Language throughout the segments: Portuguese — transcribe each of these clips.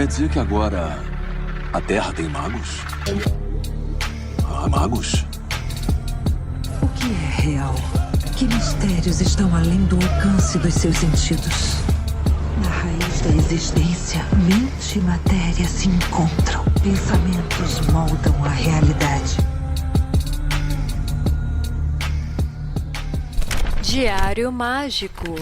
Quer dizer que agora a Terra tem magos? Ah, magos? O que é real? Que mistérios estão além do alcance dos seus sentidos? Na raiz da existência, mente e matéria se encontram. Pensamentos moldam a realidade. Diário Mágico.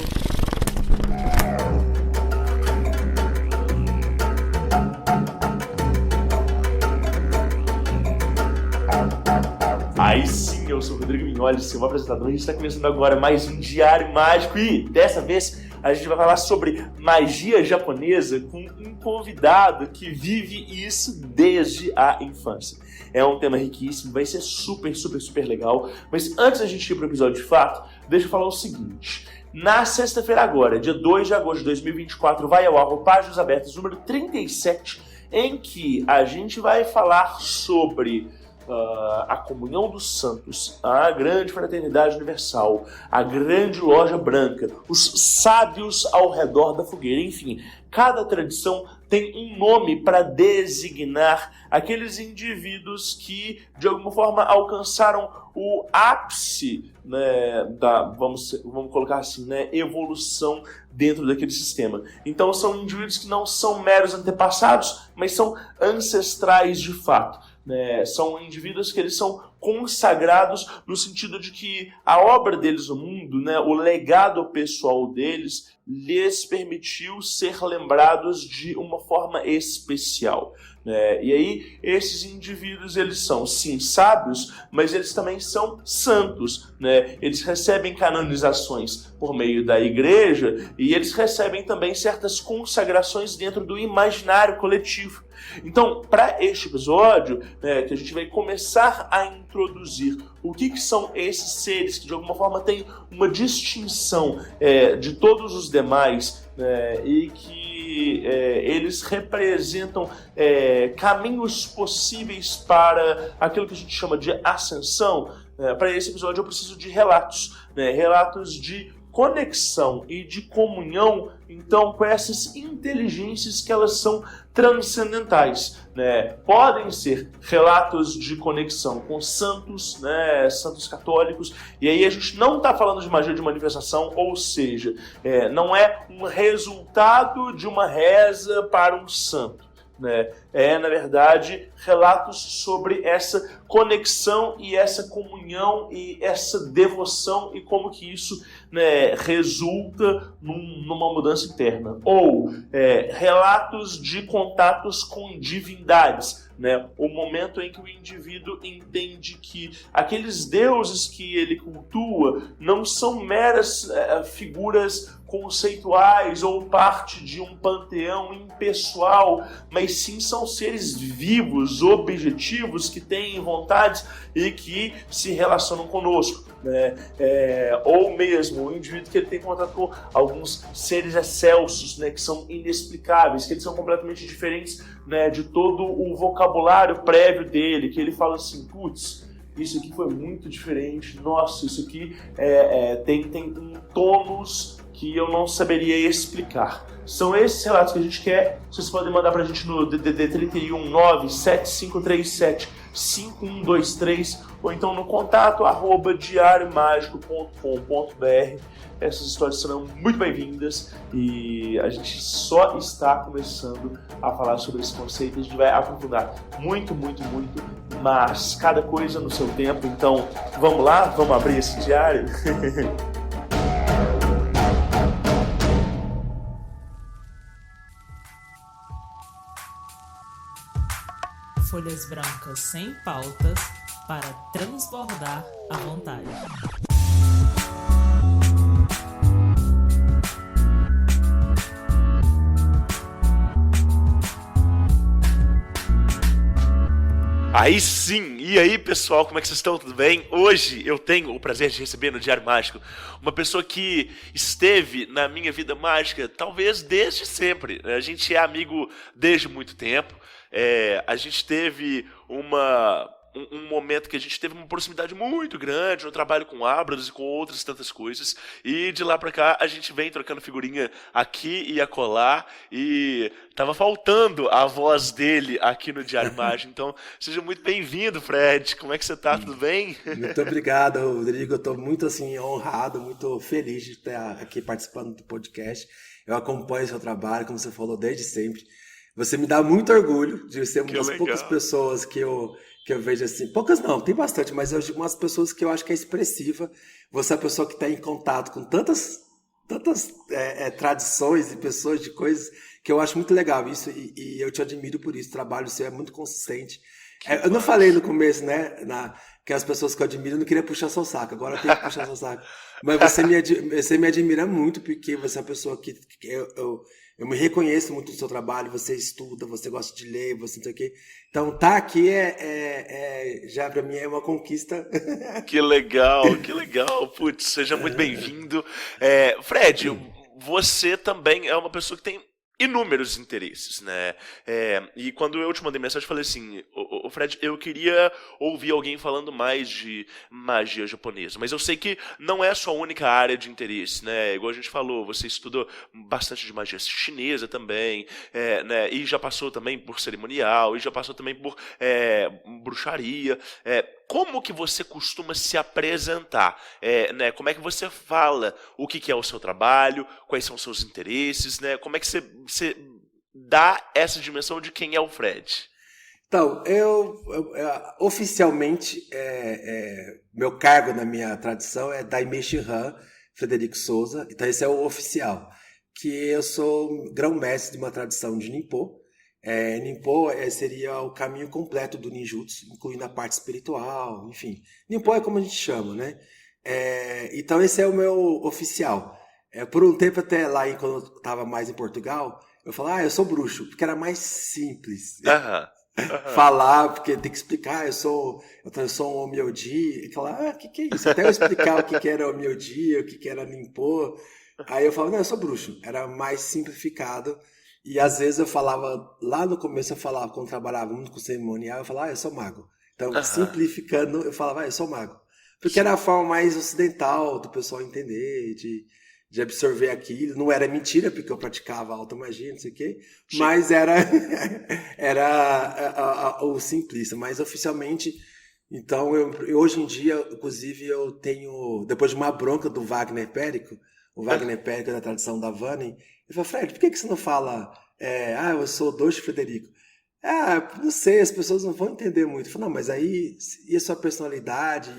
Aí sim, eu sou o Rodrigo Mignoli, seu apresentador. A gente está começando agora mais um Diário Mágico e dessa vez a gente vai falar sobre magia japonesa com um convidado que vive isso desde a infância. É um tema riquíssimo, vai ser super legal. Mas antes da gente ir para o episódio de fato, deixa eu falar o seguinte. Na sexta-feira agora, dia 2 de agosto de 2024, vai ao ar o Páginas Abertas número 37, em que a gente vai falar sobre a comunhão dos santos, a grande fraternidade universal, a grande loja branca, os sábios ao redor da fogueira, enfim, cada tradição tem um nome para designar aqueles indivíduos que, de alguma forma, alcançaram o ápice, né, vamos colocar assim, né, evolução dentro daquele sistema. Então são indivíduos que não são meros antepassados, mas são ancestrais de fato. São indivíduos que eles são consagrados no sentido de que a obra deles no mundo, né, o legado pessoal deles, lhes permitiu ser lembrados de uma forma especial. E aí, esses indivíduos, eles são, sim, sábios, mas eles também são santos. Eles recebem canonizações por meio da igreja e eles recebem também certas consagrações dentro do imaginário coletivo. Então, para este episódio, que a gente vai começar a introduzir o que são esses seres que de alguma forma têm uma distinção de todos os demais, e que eles representam caminhos possíveis para aquilo que a gente chama de ascensão. Para esse episódio eu preciso de relatos, relatos de conexão e de comunhão, então, com essas inteligências que elas são transcendentais. Podem ser relatos de conexão com santos, santos católicos, e aí a gente não está falando de magia de manifestação, ou seja, não é um resultado de uma reza para um santo. Na verdade, relatos sobre essa conexão e essa comunhão e essa devoção e como que isso resulta numa mudança interna. Ou relatos de contatos com divindades. O momento em que o indivíduo entende que aqueles deuses que ele cultua não são meras figuras conceituais ou parte de um panteão impessoal, mas sim são seres vivos, objetivos, que têm vontades e que se relacionam conosco. Ou mesmo o indivíduo que ele tem contato com alguns seres excelsos, que são inexplicáveis, que eles são completamente diferentes de todo o vocabulário prévio dele, que ele fala assim, putz, isso aqui foi muito diferente, nossa, isso aqui tem um tônus que eu não saberia explicar. São esses relatos que a gente quer. Vocês podem mandar pra gente no DDD 31 97537 5123 ou então no contato @diariomagico.com.br. Essas histórias serão muito bem-vindas e a gente só está começando a falar sobre esse conceito. A gente vai aprofundar muito, mas cada coisa no seu tempo. Então, vamos lá? Vamos abrir esse diário? Folhas brancas sem pautas para transbordar à vontade. Aí sim! E aí, pessoal, como é que vocês estão? Tudo bem? Hoje eu tenho o prazer de receber no Diário Mágico uma pessoa que esteve na minha vida mágica talvez desde sempre. A gente é amigo desde muito tempo. A gente teve um momento que a gente teve uma proximidade muito grande no trabalho com Abrados e com outras tantas coisas. E de lá pra cá a gente vem trocando figurinha aqui e acolá. E tava faltando a voz dele aqui no Diário Mágico. Então, seja muito bem-vindo, Fred. Como é que você tá? Tudo bem? Muito obrigado, Rodrigo. Eu estou muito assim honrado, muito feliz de estar aqui participando do podcast. Eu acompanho o seu trabalho, como você falou, desde sempre. Você me dá muito orgulho de ser uma das poucas pessoas que eu vejo assim. Poucas não, tem bastante, mas eu digo umas pessoas que eu acho que é expressiva. Você é a pessoa que está em contato com tantas tradições e pessoas de coisas que eu acho muito legal isso e eu te admiro por isso. O trabalho seu é muito consistente. Eu não falei no começo, né, que as pessoas que eu admiro, eu não queria puxar seu saco, agora eu tenho que puxar seu saco. Mas você me admira muito, porque você é uma pessoa que eu me reconheço muito no seu trabalho, você estuda, você gosta de ler, você não sei o quê. Então, tá aqui já pra mim é uma conquista. Que legal, que legal. Putz, seja muito bem-vindo. Fred, você também é uma pessoa que tem inúmeros interesses, né? E quando eu te mandei mensagem, eu falei assim, ô Fred, eu queria ouvir alguém falando mais de magia japonesa, mas eu sei que não é a sua única área de interesse, né? Igual a gente falou, você estudou bastante de magia chinesa também, né? E já passou também por cerimonial, e já passou também por bruxaria. Como que você costuma se apresentar? Né? Como é que você fala o que é o seu trabalho, quais são os seus interesses, né? Como é que você dá essa dimensão de quem é o Fred? Então, eu oficialmente, meu cargo na minha tradição é Daimei Shihan Frederico Souza, então esse é o oficial, que eu sou grão-mestre de uma tradição de Ninpo. Ninpo seria o caminho completo do ninjutsu, incluindo a parte espiritual, enfim. Ninpo é como a gente chama, né? Então esse é o meu oficial. Por um tempo até lá, quando eu estava mais em Portugal, eu falava, eu sou bruxo, porque era mais simples. Falar, porque tem que explicar, eu sou um Omyoji, e falar, que é isso? Até eu explicar o que era Omyoji, o que era Ninpo. Aí eu falava, não, eu sou bruxo. Era mais simplificado. E às vezes eu falava, lá no começo eu falava, quando eu trabalhava muito com cerimonial, eu falava, eu sou mago. Então, simplificando, eu falava, eu sou mago. Porque era a forma mais ocidental do pessoal entender, de absorver aquilo. Não era mentira, porque eu praticava automagia, não sei o quê, mas era o simplista. Mas oficialmente, então, hoje em dia, inclusive, eu tenho, depois de uma bronca do Wagner Périco, o Wagner Périco da tradição da Vannen, ele falou, Fred, por que você não fala, eu sou Doshi Frederico? Não sei, as pessoas não vão entender muito. Eu falei, não, mas aí, e a sua personalidade,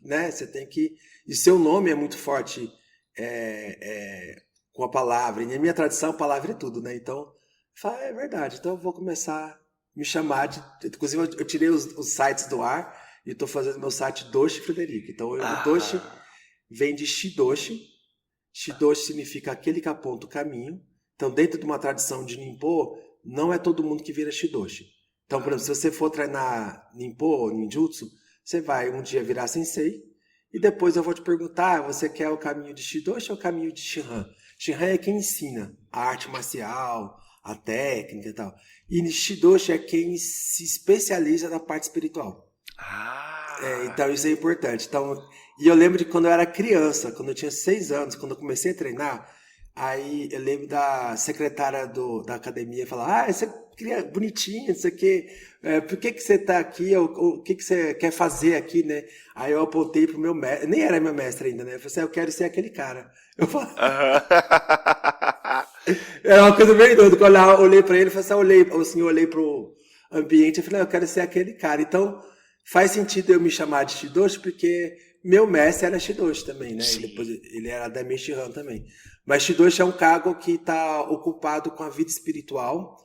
né, você tem que, e seu nome é muito forte com a palavra, e na minha tradição a palavra é tudo, né, então, eu falei, é verdade, então eu vou começar a me chamar inclusive eu tirei os sites do ar, e estou fazendo meu site Doshi Frederico, então o Doshi vem de Shidoshi. Shidoshi significa aquele que aponta o caminho. Então, dentro de uma tradição de Ninpo, não é todo mundo que vira Shidoshi. Então, por exemplo, se você for treinar Ninpo ou Ninjutsu, você vai um dia virar Sensei, e depois eu vou te perguntar, você quer o caminho de Shidoshi ou o caminho de Shihan? Shihan é quem ensina a arte marcial, a técnica e tal. E Shidoshi é quem se especializa na parte espiritual. Então, isso é importante. Então, e eu lembro de quando eu era criança, quando eu tinha 6 anos, quando eu comecei a treinar, aí eu lembro da secretária da academia falar, você cria bonitinho, não sei o quê, por que você tá aqui, o que você quer fazer aqui, né? Aí eu apontei pro meu mestre, nem era meu mestre ainda, né? Eu falei assim, eu quero ser aquele cara. Eu falei... Era uma coisa bem doida, quando eu olhei pra ele, eu falei assim, eu olhei pro ambiente, eu falei, eu quero ser aquele cara. Então, faz sentido eu me chamar de Shidoshi, porque meu mestre era Shidoshi também, né? E depois ele era Daimei Shihan também. Mas Shidoshi é um cargo que está ocupado com a vida espiritual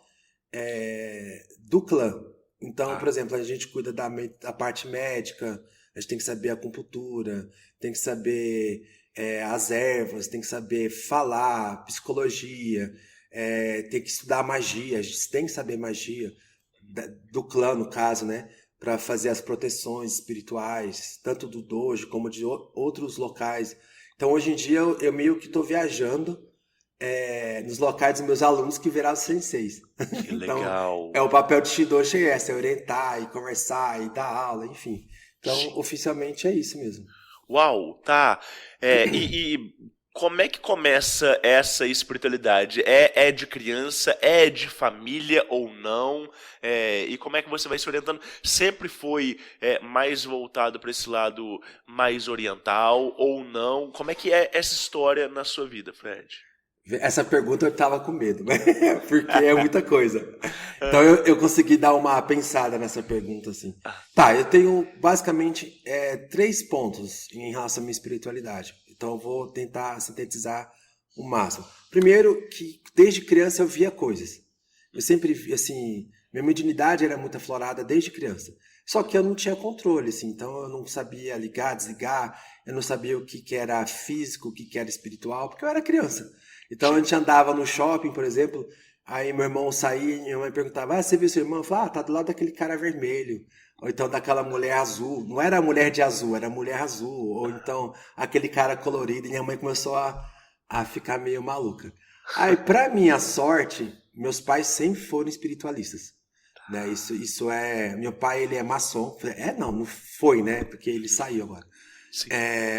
do clã. Então, por exemplo, a gente cuida da parte médica, a gente tem que saber a acupuntura, tem que saber as ervas, tem que saber falar, psicologia, tem que estudar magia, a gente tem que saber magia do clã, no caso, né? Para fazer as proteções espirituais, tanto do dojo como de outros locais. Então, hoje em dia, eu meio que estou viajando nos locais dos meus alunos que viraram senseis. Que Então, legal. o papel de Shidoshi é esse, é orientar e conversar e dar aula, enfim. Então, oficialmente é isso mesmo. Uau, tá. E como é que começa essa espiritualidade? É de criança? É de família ou não? E como é que você vai se orientando? Sempre foi mais voltado para esse lado mais oriental ou não? Como é que é essa história na sua vida, Fred? Essa pergunta eu tava com medo, né? Porque é muita coisa. Então eu consegui dar uma pensada nessa pergunta, assim. Tá, eu tenho basicamente 3 pontos em relação à minha espiritualidade. Então eu vou tentar sintetizar o máximo. Primeiro, que desde criança eu via coisas. Eu sempre vi, assim, minha mediunidade era muito aflorada desde criança. Só que eu não tinha controle, assim, então eu não sabia ligar, desligar, eu não sabia o que era físico, o que era espiritual, porque eu era criança. Então a gente andava no shopping, por exemplo, aí meu irmão saía e minha mãe perguntava, você viu seu irmão? Eu falava, tá do lado daquele cara vermelho. Ou então daquela mulher azul. Não era a mulher de azul, era a mulher azul. Ou então aquele cara colorido. E minha mãe começou a ficar meio maluca. Aí, pra minha sorte, meus pais sempre foram espiritualistas. Né? Isso é... Meu pai, ele é maçom. Não foi, né? Porque ele saiu agora.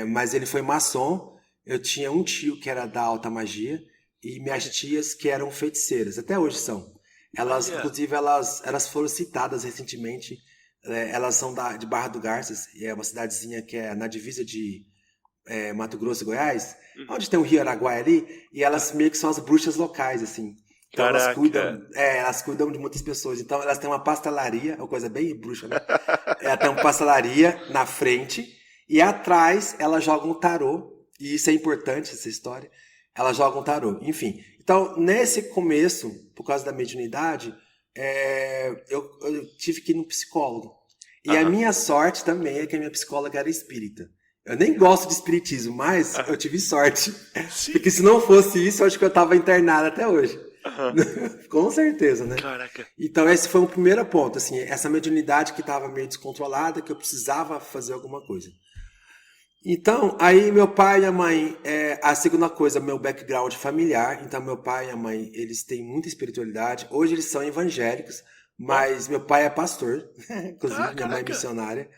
Mas ele foi maçom. Eu tinha um tio que era da alta magia e minhas tias que eram feiticeiras, até hoje são. Inclusive, elas foram citadas recentemente. Elas são de Barra do Garças, e é uma cidadezinha que é na divisa de Mato Grosso e Goiás, onde tem o Rio Araguaia ali, e elas meio que são as bruxas locais, assim. Então elas cuidam de muitas pessoas. Então elas têm uma pastelaria, uma coisa bem bruxa, né? Ela tem uma pastelaria na frente, e atrás elas jogam tarô. E isso é importante, essa história. Ela joga um tarô, enfim. Então, nesse começo, por causa da mediunidade, eu tive que ir no psicólogo. E a minha sorte também é que a minha psicóloga era espírita. Eu nem gosto de espiritismo, mas eu tive sorte. Porque se não fosse isso, eu acho que eu estava internado até hoje. Com certeza, né? Caraca. Então, esse foi o primeiro ponto. Assim, essa mediunidade que estava meio descontrolada, que eu precisava fazer alguma coisa. Então, aí meu pai e minha mãe, a segunda coisa, meu background familiar. Então, meu pai e minha mãe, eles têm muita espiritualidade. Hoje eles são evangélicos, mas meu pai é pastor, inclusive minha mãe é missionária.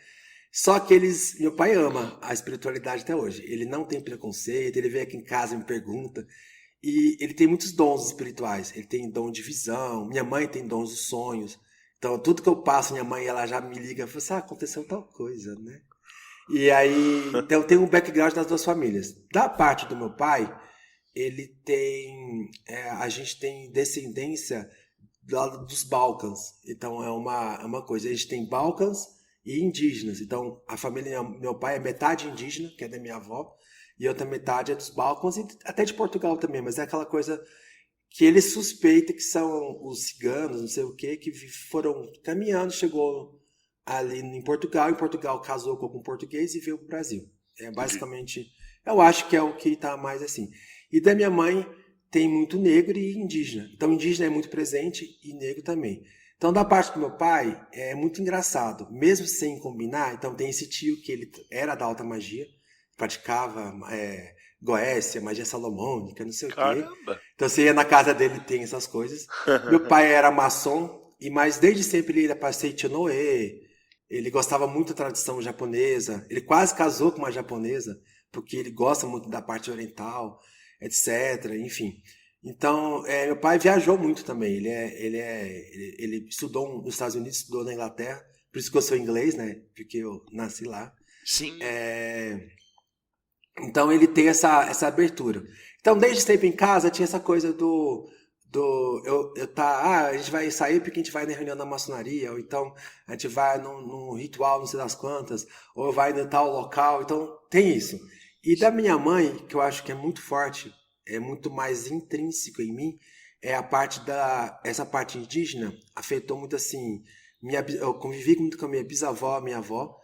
Só que meu pai ama a espiritualidade até hoje. Ele não tem preconceito, ele vem aqui em casa e me pergunta. E ele tem muitos dons espirituais. Ele tem dom de visão, minha mãe tem dons dos sonhos. Então, tudo que eu passo, minha mãe, ela já me liga e fala assim, aconteceu tal coisa, né? E aí, então tem um background das duas famílias. Da parte do meu pai, ele tem... a gente tem descendência do lado dos Balcãs. Então é uma coisa. A gente tem Balcãs e indígenas. Então a família meu pai é metade indígena, que é da minha avó, e outra metade é dos Balcãs e até de Portugal também. Mas é aquela coisa que ele suspeita que são os ciganos, não sei o quê, que foram caminhando, chegou ali em Portugal casou com algum português e veio para o Brasil. Basicamente, eu acho que é o que está mais assim. E da minha mãe tem muito negro e indígena. Então, indígena é muito presente e negro também. Então, da parte do meu pai, é muito engraçado. Mesmo sem combinar, então tem esse tio que ele era da alta magia, praticava goécia, magia salomônica, não sei o quê. Então, você ia na casa dele, tem essas coisas. Meu pai era maçom, mas desde sempre ele era para Seiichi Noe. Ele gostava muito da tradição japonesa. Ele quase casou com uma japonesa, porque ele gosta muito da parte oriental, etc. Enfim. Então, meu pai viajou muito também. Ele estudou nos Estados Unidos, estudou na Inglaterra. Por isso que eu sou inglês, né? Porque eu nasci lá. Sim. Então, ele tem essa abertura. Então, desde sempre em casa, tinha essa coisa a gente vai sair porque a gente vai na reunião da maçonaria, ou então a gente vai num ritual, não sei das quantas, ou vai no tal local, então tem isso. E da minha mãe, que eu acho que é muito forte, é muito mais intrínseco em mim, essa parte indígena afetou muito assim, eu convivi muito com a minha bisavó, minha avó,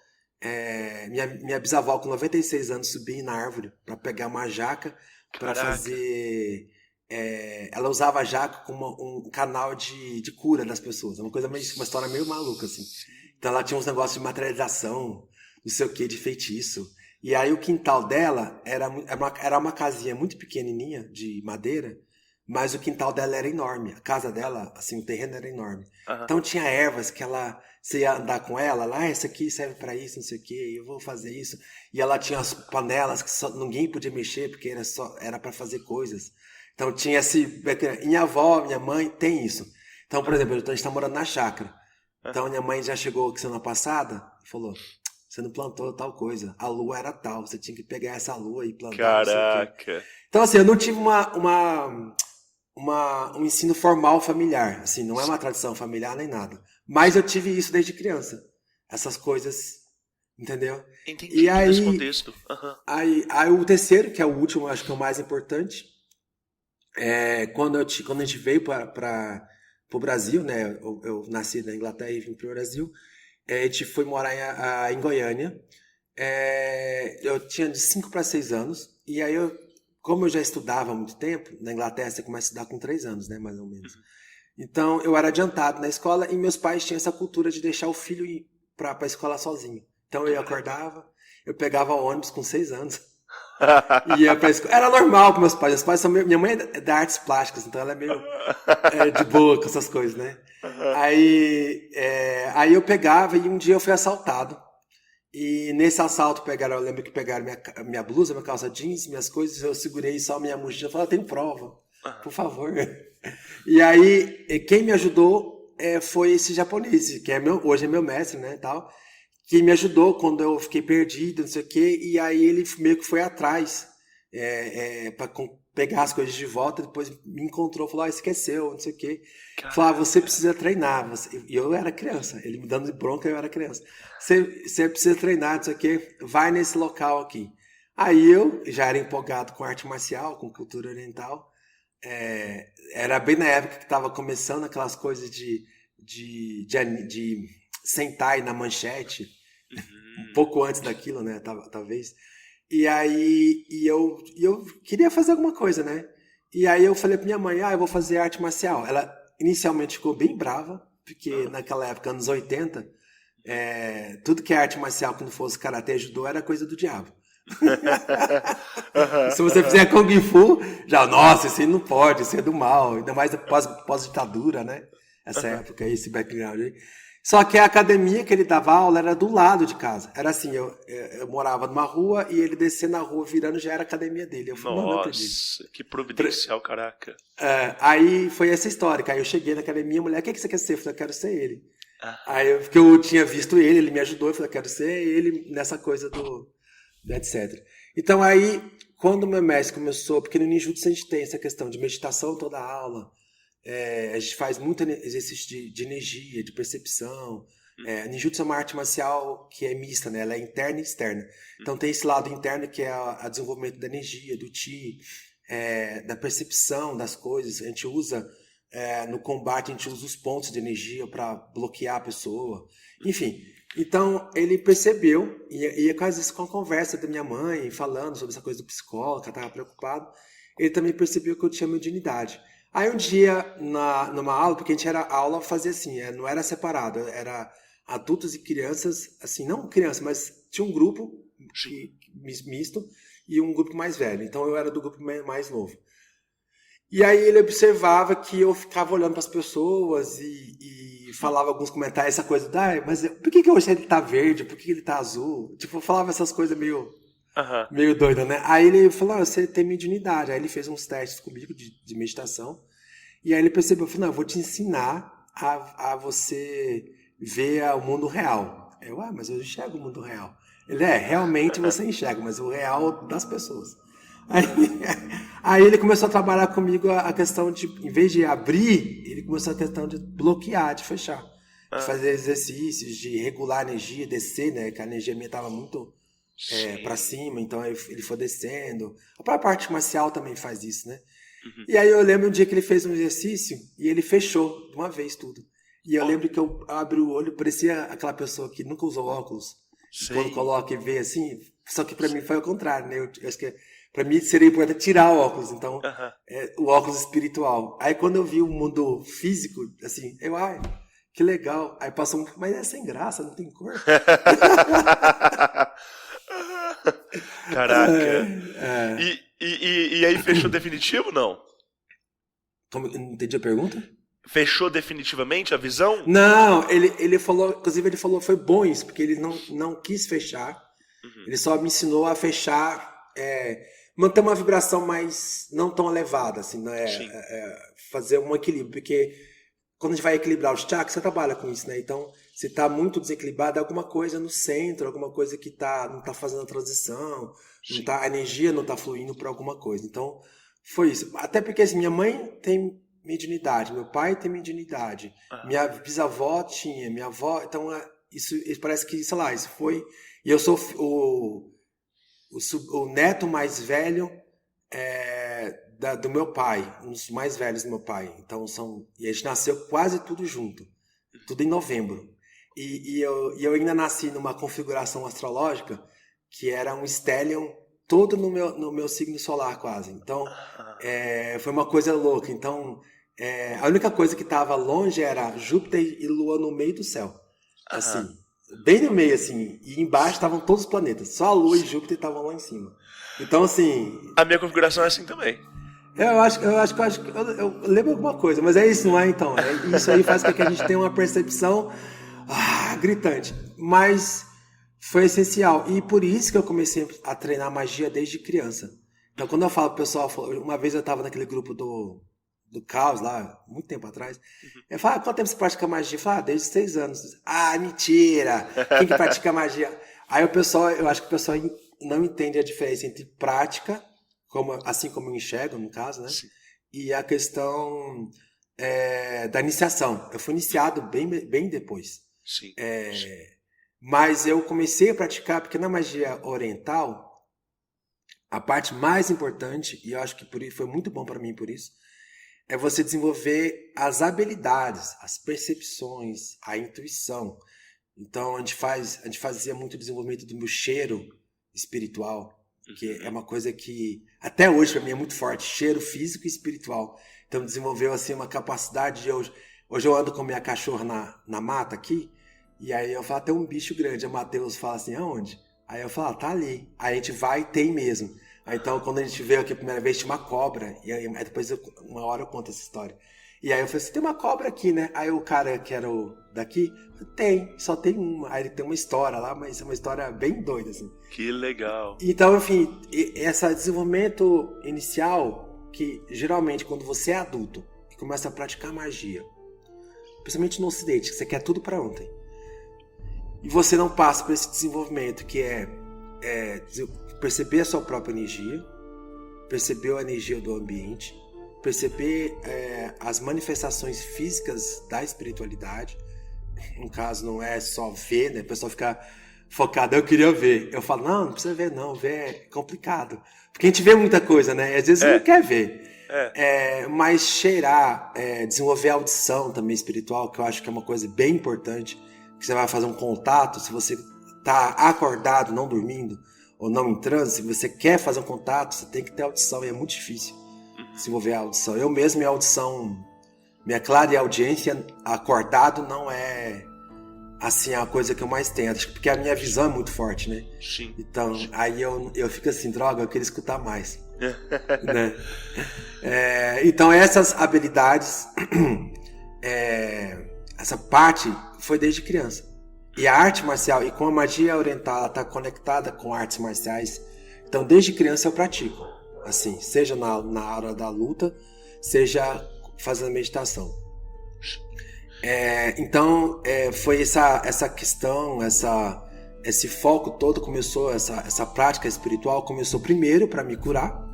minha bisavó com 96 anos subia na árvore para pegar uma jaca para fazer... ela usava a jaca como um canal de cura das pessoas. É uma história meio maluca, assim. Então ela tinha uns negócios de materialização, não sei o que, de feitiço. E aí o quintal dela era uma casinha muito pequenininha, de madeira, mas o quintal dela era enorme. A casa dela, assim, o terreno era enorme. Aham. Então tinha ervas que você ia andar com ela, lá, essa aqui serve pra isso, não sei o quê, eu vou fazer isso. E ela tinha as panelas que ninguém podia mexer, porque era para fazer coisas. Então tinha esse. Minha avó, minha mãe, tem isso. Então, por exemplo, a gente tá morando na chácara. Então minha mãe já chegou semana passada e falou: você não plantou tal coisa, a lua era tal, você tinha que pegar essa lua e plantar, não sei o quê. Caraca. Então, assim, eu não tive um ensino formal familiar, assim, não é uma tradição familiar nem nada. Mas eu tive isso desde criança, essas coisas, entendeu? Entendi E aí, nesse contexto. Aham. aí o terceiro, que é o último, acho que é o mais importante, quando a gente veio para o Brasil, né? Eu nasci na Inglaterra e vim para o Brasil. A gente foi morar em Goiânia. Eu tinha de 5 para 6 anos. E aí, como eu já estudava há muito tempo, na Inglaterra você começa a estudar com 3 anos, né? Mais ou menos. Então, eu era adiantado na escola e meus pais tinham essa cultura de deixar o filho ir para a escola sozinho. Então, eu acordava, eu pegava o ônibus com 6 anos. E ia pra escola. Era normal para meus pais. Meus pais são minha mãe é da artes plásticas, então ela é meio de boa com essas coisas, né? Aí eu pegava e um dia eu fui assaltado. E nesse assalto eu lembro que pegaram minha blusa, minha calça jeans, minhas coisas, eu segurei só minha mochila e falei: tem prova, por favor. E aí quem me ajudou foi esse japonês, que hoje é meu mestre, né, tal. Que me ajudou quando eu fiquei perdido, não sei o quê, e aí ele meio que foi atrás para pegar as coisas de volta, depois me encontrou, falou: esqueceu, não sei o quê. Falou: você precisa treinar. E eu era criança, ele me dando de bronca, eu era criança. Você precisa treinar, não sei o quê, vai nesse local aqui. Aí eu já era empolgado com arte marcial, com cultura oriental, era bem na época que estava começando aquelas coisas de Sentai na manchete, um pouco antes daquilo, né, talvez. E aí eu queria fazer alguma coisa, né? E aí eu falei pra minha mãe: eu vou fazer arte marcial. Ela inicialmente ficou bem brava, porque naquela época, anos 80, tudo que é arte marcial, quando fosse karatê, judô, era coisa do diabo. Se você fizer Kung Fu, nossa, isso aí não pode, isso é do mal, ainda mais pós-ditadura, né? Essa época aí, esse background aí. Só que a academia que ele dava aula era do lado de casa. Era assim, eu morava numa rua e ele descia na rua virando, já era a academia dele. Eu falei: nossa, que providencial, caraca. Aí foi essa história. Aí eu cheguei na academia, a mulher: o que você quer ser? Eu falei: eu quero ser ele. Aí porque eu tinha visto ele me ajudou, eu falei: eu quero ser ele nessa coisa do etc. Então aí, quando o meu mestre começou, porque no Ninjutsu a gente tem essa questão de meditação toda a aula, a gente faz muito exercício de energia, de percepção. Ninjutsu é uma arte marcial que é mista, né? Ela é interna e externa. Então tem esse lado interno que é o desenvolvimento da energia, do chi, da percepção das coisas. A gente usa, no combate, a gente usa os pontos de energia para bloquear a pessoa. Enfim, então ele percebeu, e às vezes com a conversa da minha mãe, falando sobre essa coisa do psicólogo, que ela estava preocupado, ele também percebeu que eu tinha mediunidade. Aí um dia, numa aula, porque a aula fazia assim, não era separado, era adultos e crianças, assim, não crianças, mas tinha um grupo misto e um grupo mais velho. Então eu era do grupo mais novo. E aí ele observava que eu ficava olhando para as pessoas e falava alguns comentários, essa coisa, mas por que hoje ele tá verde, por que ele tá azul? Tipo, eu falava essas coisas meio doida, né? Aí ele falou: você tem mediunidade. Aí ele fez uns testes comigo de meditação. E aí ele percebeu, falou: eu vou te ensinar a você ver o mundo real. Mas eu enxergo o mundo real. Ele realmente você enxerga, mas o real das pessoas. Aí ele começou a trabalhar comigo a questão de, em vez de abrir, ele começou a questão de bloquear, de fechar. De fazer exercícios, de regular a energia, descer, né? Que a energia minha estava muito para cima, então ele foi descendo. A própria arte marcial também faz isso, né? E aí eu lembro um dia que ele fez um exercício e ele fechou de uma vez tudo. E eu lembro que eu abri o olho, parecia aquela pessoa que nunca usou óculos. Quando coloca e vê assim, só que para mim foi ao contrário, né? Eu acho que para mim seria importante tirar o óculos, então o óculos espiritual. Aí quando eu vi o mundo físico, assim, que legal. Aí passou mas é sem graça, não tem cor. Caraca. E aí fechou definitivo, não? Como, não entendi a pergunta? Fechou definitivamente a visão? Não, ele falou, inclusive ele falou, foi bom isso, porque ele não quis fechar, ele só me ensinou a fechar, manter uma vibração mais, não tão elevada, assim, né? Fazer um equilíbrio, porque quando a gente vai equilibrar os chakras, você trabalha com isso, né? Então, se tá muito desequilibrado, é alguma coisa no centro, alguma coisa que não tá fazendo a transição, a energia não tá fluindo para alguma coisa. Então, foi isso. Até porque assim, minha mãe tem mediunidade, meu pai tem mediunidade, minha bisavó tinha, minha avó, então isso parece que, sei lá, isso foi, e eu sou o neto mais velho do meu pai, um dos mais velhos do meu pai, então e a gente nasceu quase tudo junto, tudo em novembro, e eu ainda nasci numa configuração astrológica que era um stellium todo no meu signo solar quase, então foi uma coisa louca. Então a única coisa que estava longe era Júpiter e Lua no meio do céu, assim, bem no meio assim, e embaixo estavam todos os planetas, só a Lua e Júpiter estavam lá em cima. Então assim, a minha configuração é assim também. Eu lembro alguma coisa, mas é isso, não é? Então isso aí faz com que a gente tenha uma percepção gritante, mas foi essencial, e por isso que eu comecei a treinar magia desde criança. Então quando eu falo pro pessoal, uma vez eu estava naquele grupo do Caos lá, muito tempo atrás, eu falo, quanto tempo você pratica magia? Eu falo, desde 6 anos. Mentira! Quem que pratica magia? Aí eu acho que o pessoal não entende a diferença entre prática, assim como eu enxergo, no caso, né? Sim. E a questão da iniciação. Eu fui iniciado bem depois. Sim. Mas eu comecei a praticar, porque na magia oriental, a parte mais importante, e eu acho que foi muito bom para mim por isso, é você desenvolver as habilidades, as percepções, a intuição. Então a gente fazia muito desenvolvimento do meu cheiro espiritual, que é uma coisa que até hoje para mim é muito forte, cheiro físico e espiritual. Então desenvolveu assim uma capacidade de hoje eu ando com minha cachorra na mata aqui, e aí eu falo, tem um bicho grande, o Matheus fala assim, aonde? Aí eu falo, tá ali. Aí a gente vai e tem mesmo. Aí, então, quando a gente veio aqui a primeira vez, tinha uma cobra. E aí depois, uma hora eu conto essa história. E aí eu falei assim, tem uma cobra aqui, né? Aí o cara que era daqui, só tem uma. Aí ele tem uma história lá, mas é uma história bem doida, assim. Que legal. Então, enfim, esse desenvolvimento inicial, que geralmente quando você é adulto e começa a praticar magia, principalmente no Ocidente, que você quer tudo pra ontem, e você não passa por esse desenvolvimento que é perceber a sua própria energia, perceber a energia do ambiente, perceber as manifestações físicas da espiritualidade. No caso, não é só ver, né? O pessoal fica focado, eu queria ver. Eu falo, não precisa ver não, ver é complicado. Porque a gente vê muita coisa, né? E às vezes você não quer ver. Mas cheirar, desenvolver a audição também espiritual, que eu acho que é uma coisa bem importante, que você vai fazer um contato, se você está acordado, não dormindo, ou não em transe, se você quer fazer um contato, você tem que ter audição, e é muito difícil desenvolver a audição. Eu mesmo, minha audição, minha clareaudiência acordado não é assim a coisa que eu mais tenho, porque a minha visão é muito forte, né? Sim. Então, aí eu fico assim, droga, eu queria escutar mais. Né? Então, essas habilidades, essa parte foi desde criança. E a arte marcial, e com a magia oriental, ela está conectada com artes marciais. Então, desde criança eu pratico. Assim, seja na hora da luta, seja fazendo meditação. Então, foi essa questão, esse foco todo começou, essa prática espiritual começou primeiro para me curar,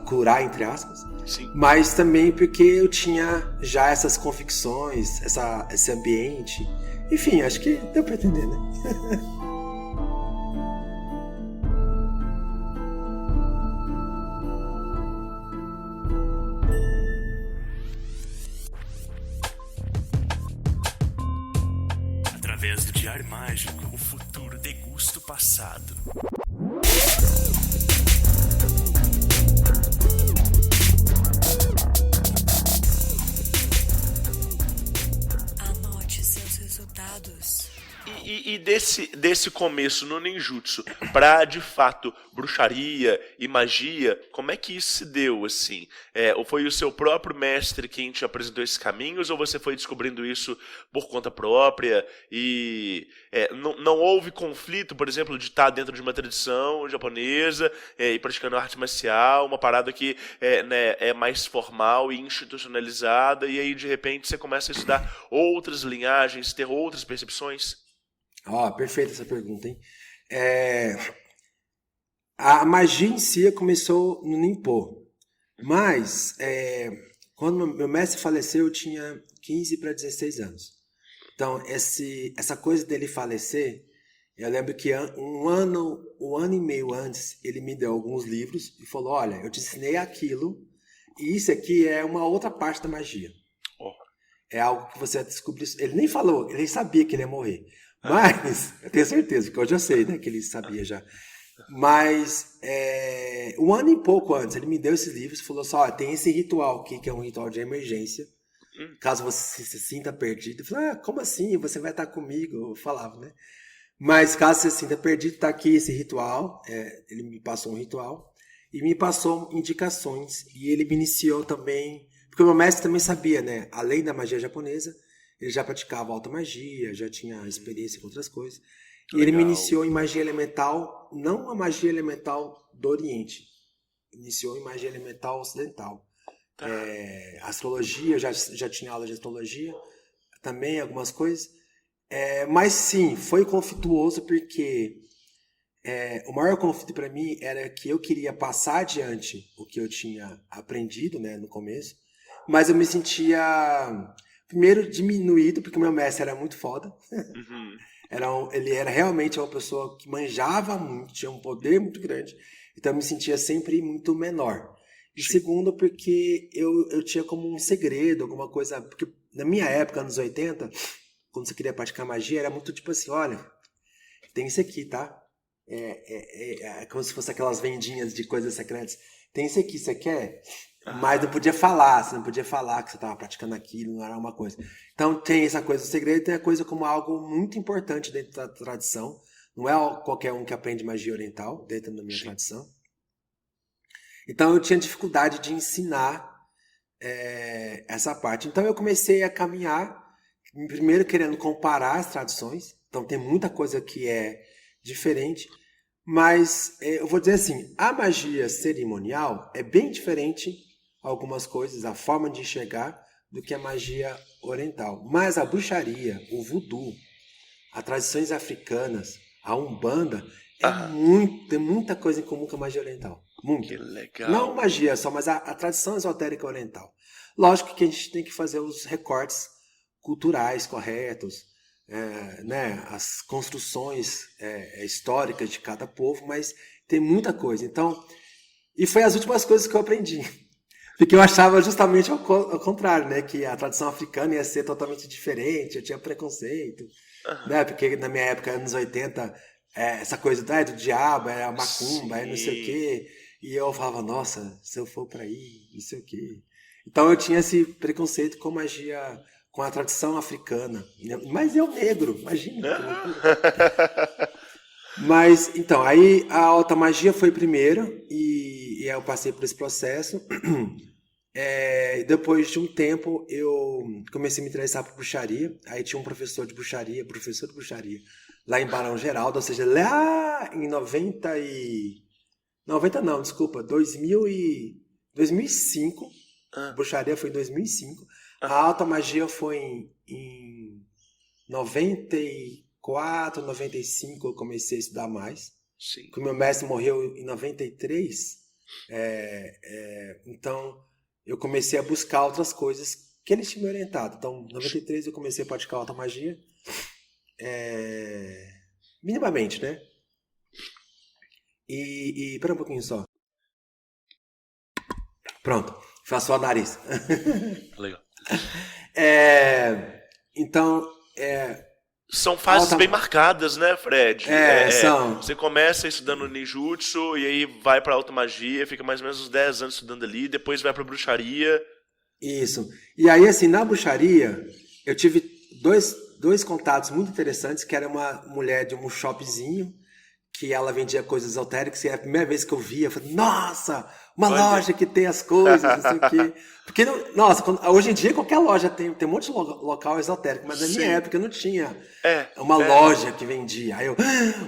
curar entre aspas, sim, mas também porque eu tinha já essas convicções, esse ambiente. Enfim, acho que deu para entender, né? Através do Diário Mágico, o futuro degusta o passado. Anote seus resultados. E desse começo no ninjutsu pra, de fato, bruxaria e magia, como é que isso se deu, assim? Ou foi o seu próprio mestre quem te apresentou esses caminhos, ou você foi descobrindo isso por conta própria? E não houve conflito, por exemplo, de estar dentro de uma tradição japonesa e praticando arte marcial, uma parada que é mais formal e institucionalizada, e aí, de repente, você começa a estudar outras linhagens, ter outras percepções? Perfeita essa pergunta, hein? A magia em si começou no Ninpo, mas quando meu mestre faleceu eu tinha 15 para 16 anos. Então essa coisa dele falecer, eu lembro que um ano e meio antes ele me deu alguns livros e falou: olha, eu te ensinei aquilo e isso aqui é uma outra parte da magia. É algo que você descobriu. Ele nem falou, ele sabia que ele ia morrer. Mas, eu tenho certeza, porque hoje eu sei, né, que ele sabia já. Mas, um ano e pouco antes, ele me deu esses livros e falou assim: ó, tem esse ritual aqui, que é um ritual de emergência. Caso você se sinta perdido. Eu falei: como assim? Você vai estar comigo? Eu falava, né? Mas caso você se sinta perdido, tá aqui esse ritual. Ele me passou um ritual e me passou indicações. E ele me iniciou também, porque o meu mestre também sabia, né? Além da magia japonesa, ele já praticava alta magia, já tinha experiência com outras coisas. E ele me iniciou em magia elemental, não a magia elemental do Oriente. Iniciou em magia elemental ocidental. Astrologia, já tinha aula de astrologia, também algumas coisas. Mas sim, foi conflituoso porque o maior conflito para mim era que eu queria passar adiante o que eu tinha aprendido, né, no começo, mas eu me sentia... Primeiro, diminuído, porque o meu mestre era muito foda. Ele era realmente uma pessoa que manjava muito, tinha um poder muito grande. Então eu me sentia sempre muito menor. E segundo, porque eu tinha como um segredo, alguma coisa... Porque na minha época, anos 80, quando você queria praticar magia, era muito tipo assim: olha, tem isso aqui, tá? É como se fosse aquelas vendinhas de coisas secretas. Tem isso aqui, você quer? Mas não podia falar, você não podia falar que você estava praticando aquilo, não era uma coisa. Então tem essa coisa do segredo, tem a coisa como algo muito importante dentro da tradição. Não é qualquer um que aprende magia oriental dentro da minha tradição. Então eu tinha dificuldade de ensinar essa parte. Então eu comecei a caminhar, primeiro querendo comparar as tradições. Então tem muita coisa que é diferente. Mas eu vou dizer assim, a magia cerimonial é bem diferente, algumas coisas, a forma de enxergar, do que a magia oriental. Mas a bruxaria, o voodoo, as tradições africanas, a umbanda, tem muita coisa em comum com a magia oriental. Muito. Que legal. Não magia só, mas a tradição esotérica oriental. Lógico que a gente tem que fazer os recortes culturais corretos, né, as construções históricas de cada povo, mas tem muita coisa. Então, e foi as últimas coisas que eu aprendi. Porque eu achava justamente ao contrário, né, que a tradição africana ia ser totalmente diferente, eu tinha preconceito, né, porque na minha época, anos 80, essa coisa do diabo, a macumba, não sei o quê, e eu falava: nossa, se eu for para aí, não sei o quê. Então eu tinha esse preconceito com magia, com a tradição africana. Mas eu negro, imagina. Mas, então, aí a alta magia foi primeiro, e eu passei por esse processo. Depois de um tempo, eu comecei a me interessar por bruxaria. Aí tinha um professor de bruxaria, lá em Barão Geraldo, ou seja, lá em 2005. Bruxaria foi em 2005. A alta magia foi em 94, 95 eu comecei a estudar mais. Sim. Porque meu mestre morreu em 93. Então eu comecei a buscar outras coisas que ele tinha me orientado. Então, em 93 eu comecei a praticar alta magia. Minimamente, né? E pera um pouquinho só. Pronto, faço o nariz. Legal. Então, são fases bem marcadas, né, Fred? São. Você começa estudando ninjutsu e aí vai pra alta magia, fica mais ou menos uns 10 anos estudando ali, depois vai pra bruxaria. Isso. E aí, assim, na bruxaria, eu tive dois dois contatos muito interessantes, que era uma mulher de um shopzinho, que ela vendia coisas esotéricas, e a primeira vez que eu via, eu falei, nossa, uma loja que tem as coisas, não sei o quê. Porque, hoje em dia qualquer loja tem um monte de local esotérico, mas na minha época não tinha uma loja que vendia. Aí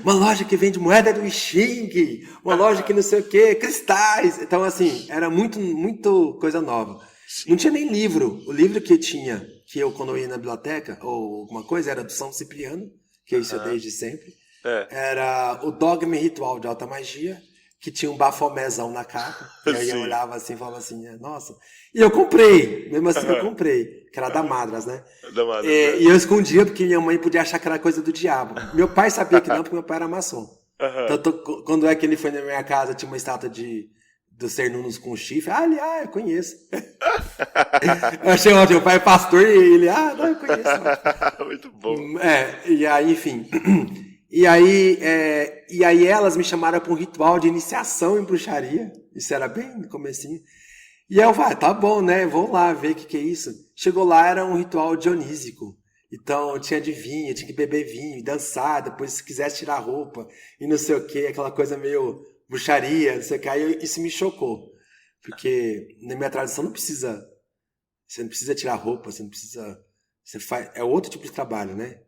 uma loja que vende moeda do I Ching, uma loja que não sei o quê, cristais. Então, assim, era muito coisa nova. Não tinha nem livro. O livro que tinha, que eu quando eu ia na biblioteca, ou alguma coisa, era do São Cipriano, que é isso eu desde sempre. Era o Dogma e Ritual de Alta Magia, que tinha um bafomézão na capa. E aí eu olhava assim e falava assim, nossa. E eu comprei, mesmo assim eu comprei, que era da Madras, né? E eu escondia porque minha mãe podia achar que era coisa do diabo. Meu pai sabia que não, porque meu pai era maçom. Então, quando é que ele foi na minha casa, tinha uma estátua do Cernunnos com chifre. Eu conheço. Eu achei ótimo, meu pai é pastor e ele, não, eu conheço. Muito bom. E aí, enfim... E aí elas me chamaram para um ritual de iniciação em bruxaria. Isso era bem no comecinho. E eu falei, tá bom, né? Vou lá ver o que é isso. Chegou lá, era um ritual dionísico. Então tinha de vinho, tinha que beber vinho, dançar, depois se quisesse tirar roupa e não sei o que, aquela coisa meio bruxaria, não sei o que. Aí isso me chocou. Porque na minha tradição você não precisa tirar roupa, você não precisa... é outro tipo de trabalho, né?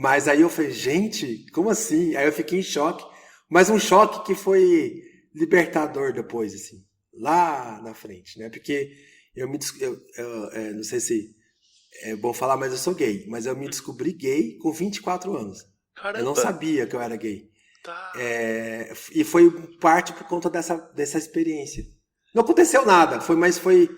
Mas aí eu falei, gente, como assim? Aí eu fiquei em choque, mas um choque que foi libertador depois, assim, lá na frente, né? Porque eu não sei se é bom falar, mas eu sou gay, mas eu me descobri gay com 24 anos. Caramba. Eu não sabia que eu era gay. Tá. E foi parte por conta dessa experiência. Não aconteceu nada, mas foi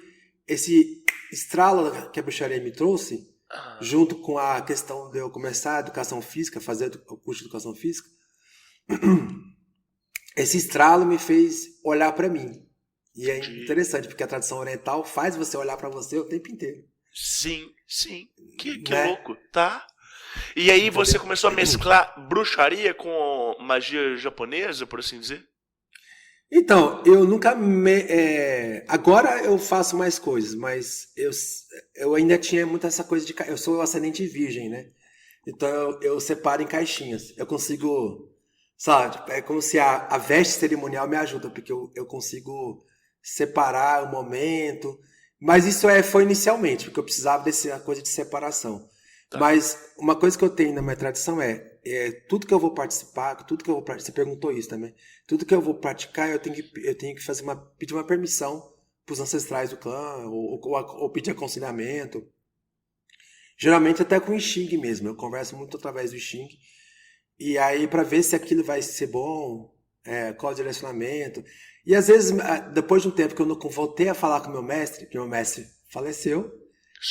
esse estralo que a bruxaria me trouxe, junto com a questão de eu começar a educação física, fazer o curso de educação física. Esse estralo me fez olhar para mim. E é interessante, porque a tradição oriental faz você olhar para você o tempo inteiro. Sim. Que louco, tá? E aí você começou a mesclar bruxaria com magia japonesa, por assim dizer? Então, eu nunca agora eu faço mais coisas, mas eu ainda tinha muito essa coisa de... Eu sou ascendente virgem, né? Então eu separo em caixinhas. Eu consigo... Sabe? É como se a veste cerimonial me ajuda, porque eu consigo separar o momento. Mas isso foi inicialmente, porque eu precisava dessa coisa de separação. Tá. Mas uma coisa que eu tenho na minha tradição tudo que eu vou participar, você perguntou isso também, tudo que eu vou praticar, eu tenho que pedir uma permissão para os ancestrais do clã, ou pedir aconselhamento. Geralmente até com o I Ching mesmo, eu converso muito através do I Ching, e aí para ver se aquilo vai ser bom, qual o direcionamento. E às vezes, depois de um tempo que eu não voltei a falar com meu mestre, que meu mestre faleceu,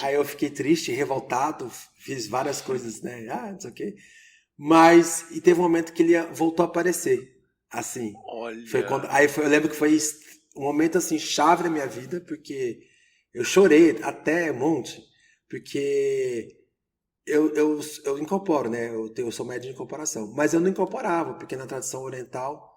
aí eu fiquei triste, revoltado, fiz várias coisas, né? Não sei o quê. Mas, e teve um momento que ele voltou a aparecer, assim. Olha. Eu lembro que foi um momento, assim, chave da minha vida, porque eu chorei até um monte, porque eu incorporo, né? Eu sou médium de incorporação, mas eu não incorporava, porque na tradição oriental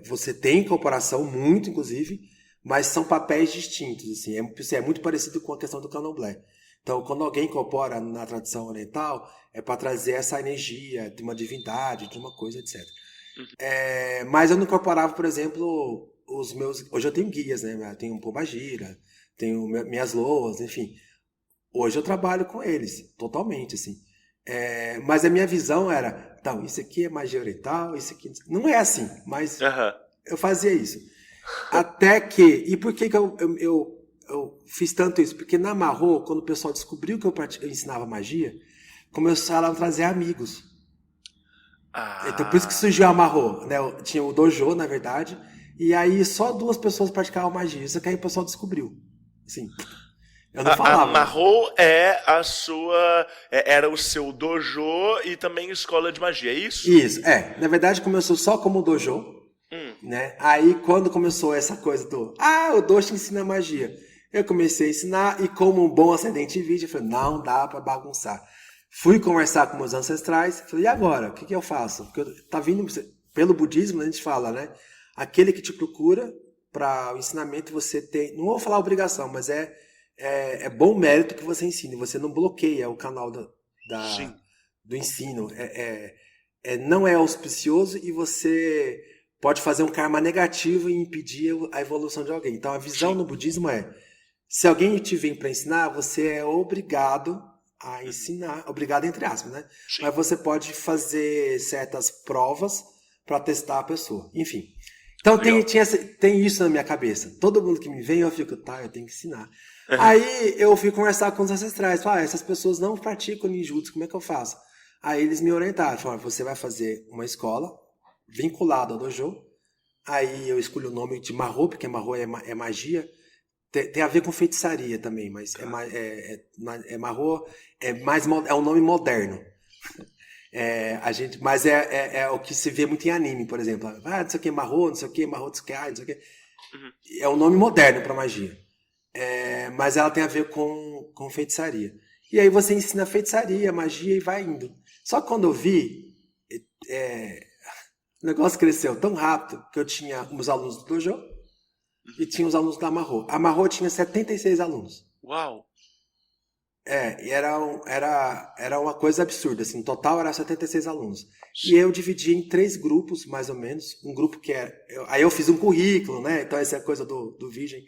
você tem incorporação, muito, inclusive, mas são papéis distintos, assim. É muito parecido com a questão do candomblé. Então, quando alguém incorpora na tradição oriental, é para trazer essa energia de uma divindade, de uma coisa, etc. Mas eu não incorporava, por exemplo, os meus... Hoje eu tenho guias, né? Eu tenho um Pombagira, tenho minhas loas, enfim. Hoje eu trabalho com eles, totalmente, assim. Mas a minha visão era, então, isso aqui é magia oriental, isso aqui... Não é assim, mas eu fazia isso. Até que... E por que eu fiz tanto isso? Porque na Marro, quando o pessoal descobriu que eu ensinava magia, começaram a trazer amigos. Então por isso que surgiu a Marro, né? Tinha o dojo, na verdade, e aí só 2 pessoas praticavam magia. Isso que aí o pessoal descobriu. Assim, eu não falava. A Marro era o seu dojo e também escola de magia, é isso? Isso, na verdade começou só como dojo, né? Aí quando começou essa coisa o dojo ensina magia, eu comecei a ensinar, e como um bom ascendente virgem, eu falei, não dá pra bagunçar. Fui conversar com meus ancestrais, falei, e agora? O que eu faço? Porque tá vindo, pelo budismo, a gente fala, né? Aquele que te procura para o ensinamento, você tem, não vou falar obrigação, mas é bom mérito que você ensine. Você não bloqueia o canal Sim. do ensino. Não é auspicioso e você pode fazer um karma negativo e impedir a evolução de alguém. Então a visão no budismo se alguém te vem para ensinar, você é obrigado a ensinar, obrigado entre aspas, né? Sim. Mas você pode fazer certas provas para testar a pessoa. Enfim. Então tem isso na minha cabeça. Todo mundo que me vem, eu fico, eu tenho que ensinar. Aí eu fui conversar com os ancestrais. Essas pessoas não praticam ninjutsu, como é que eu faço? Aí eles me orientaram. Falaram, você vai fazer uma escola vinculada ao dojo. Aí eu escolhi o nome de Mahō, porque Mahō é magia. Tem a ver com feitiçaria também, mas Mahō é um nome moderno. Mas é o que se vê muito em anime, por exemplo. Não sei o que, Mahō, não sei o que, Mahō Tsukai, não sei o que. É um nome moderno para magia. Mas ela tem a ver com feitiçaria. E aí você ensina feitiçaria, magia e vai indo. Só que quando eu vi, o negócio cresceu tão rápido que eu tinha os alunos do dojo e tinha os alunos da Mahō. A Mahō tinha 76 alunos. Uau! E era uma coisa absurda, assim, no total era 76 alunos. E eu dividi em 3 grupos, mais ou menos. Um grupo que aí eu fiz um currículo, né? Então essa é a coisa do Virgem.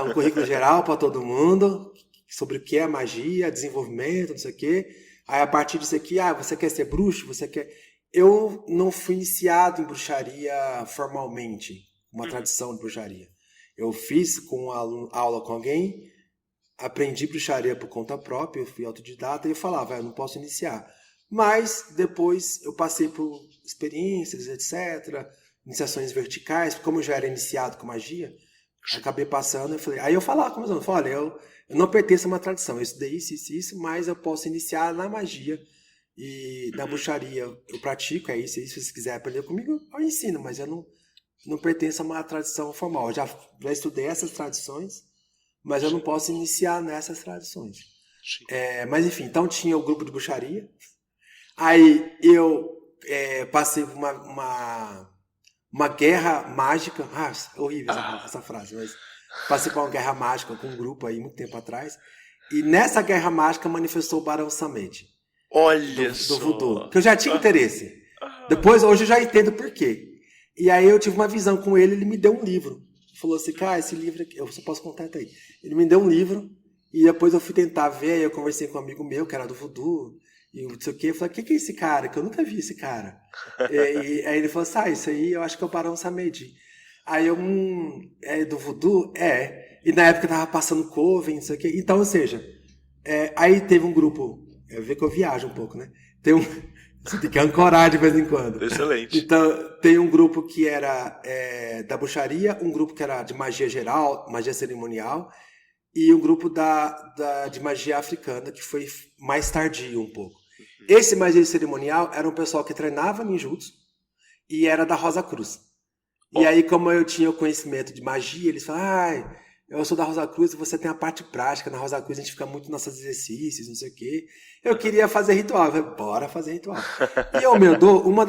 Um currículo geral para todo mundo, sobre o que é magia, desenvolvimento, não sei o quê. Aí a partir disso aqui, você quer ser bruxo? Você quer... Eu não fui iniciado em bruxaria formalmente, uma tradição de bruxaria. Eu fiz aula com alguém, aprendi bruxaria por conta própria, eu fui autodidata e eu falava, eu não posso iniciar. Mas depois eu passei por experiências, etc., iniciações verticais, como eu já era iniciado com magia, acabei passando, aí eu falava com meus alunos, olha, eu não pertenço a uma tradição, eu estudei isso, mas eu posso iniciar na magia e na bruxaria eu pratico, isso, se vocês quiserem aprender comigo, eu ensino, mas eu não pertenço a uma tradição formal, eu já estudei essas tradições, mas eu não posso iniciar nessas tradições. Mas enfim, então tinha o grupo de bruxaria, aí eu passei por uma guerra mágica, horrível essa frase, mas passei por uma guerra mágica com um grupo aí muito tempo atrás, e nessa guerra mágica manifestou o Barão Samedi. Olha do voodoo, que eu já tinha interesse. Hoje eu já entendo por quê. E aí eu tive uma visão com ele me deu um livro. Ele falou assim, esse livro aqui, eu só posso contar até aí. Ele me deu um livro, e depois eu fui tentar ver, aí eu conversei com um amigo meu, que era do voodoo, e não sei o quê, eu falei, o que é esse cara? Que eu nunca vi esse cara. E aí ele falou assim, isso aí eu acho que é o Barão Samedi. Aí eu, do voodoo? E na época eu tava passando Coven, não sei o quê. Então, ou seja, aí teve um grupo, vê que eu viajo um pouco, né? Você tem que ancorar de vez em quando. Excelente. Então, tem um grupo que era da bruxaria, um grupo que era de magia geral, magia cerimonial, e um grupo de magia africana, que foi mais tardio um pouco. Esse magia cerimonial era um pessoal que treinava ninjutsu e era da Rosa Cruz. E aí, como eu tinha o conhecimento de magia, eles falaram, eu sou da Rosa Cruz e você tem a parte prática. Na Rosa Cruz a gente fica muito nos nossos exercícios, não sei o quê. Eu queria fazer ritual. Eu falei, bora fazer ritual. E o Omedo, uma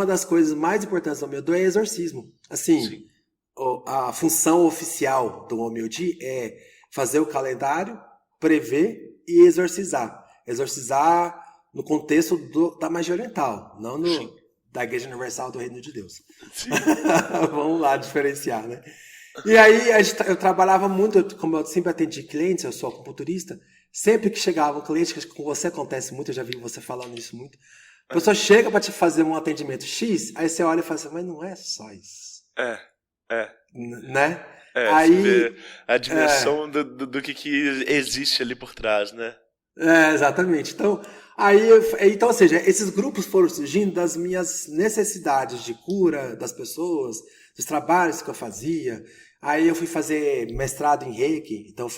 das coisas mais importantes do Omedo é exorcismo. Assim, a função oficial do Omedi é fazer o calendário, prever e exorcizar. Exorcizar no contexto da magia oriental, não da Igreja Universal do Reino de Deus. Vamos lá diferenciar, né? E aí eu trabalhava muito, como eu sempre atendi clientes, eu sou acupunturista, sempre que chegava um cliente, que com você acontece muito, eu já vi você falando isso muito, a pessoa chega para te fazer um atendimento X, aí você olha e fala assim, mas não é só isso. Né? Aí, você vê a dimensão do que existe ali por trás, né? Exatamente. Então, ou seja, esses grupos foram surgindo das minhas necessidades de cura das pessoas, dos trabalhos que eu fazia. Aí eu fui fazer mestrado em Reiki, então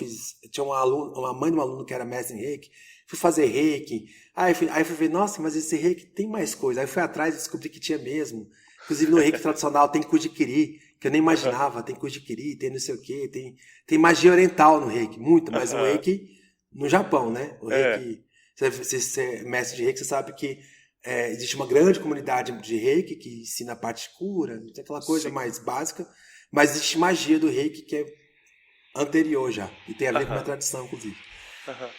tinha uma mãe de um aluno que era mestre em Reiki, fui fazer Reiki, aí fui ver, nossa, mas esse Reiki tem mais coisa. Aí fui atrás e descobri que tinha mesmo. Inclusive no Reiki tradicional tem Kujikiri, que eu nem imaginava, tem Kujikiri, tem não sei o quê, tem magia oriental no Reiki, muito, mas o Reiki no Japão, né? O Reiki, se você é mestre de Reiki, você sabe que existe uma grande comunidade de Reiki que ensina a parte de cura, aquela coisa mais básica, mas existe magia do Reiki que anterior já. E tem a ver com a minha tradição, inclusive. Aham.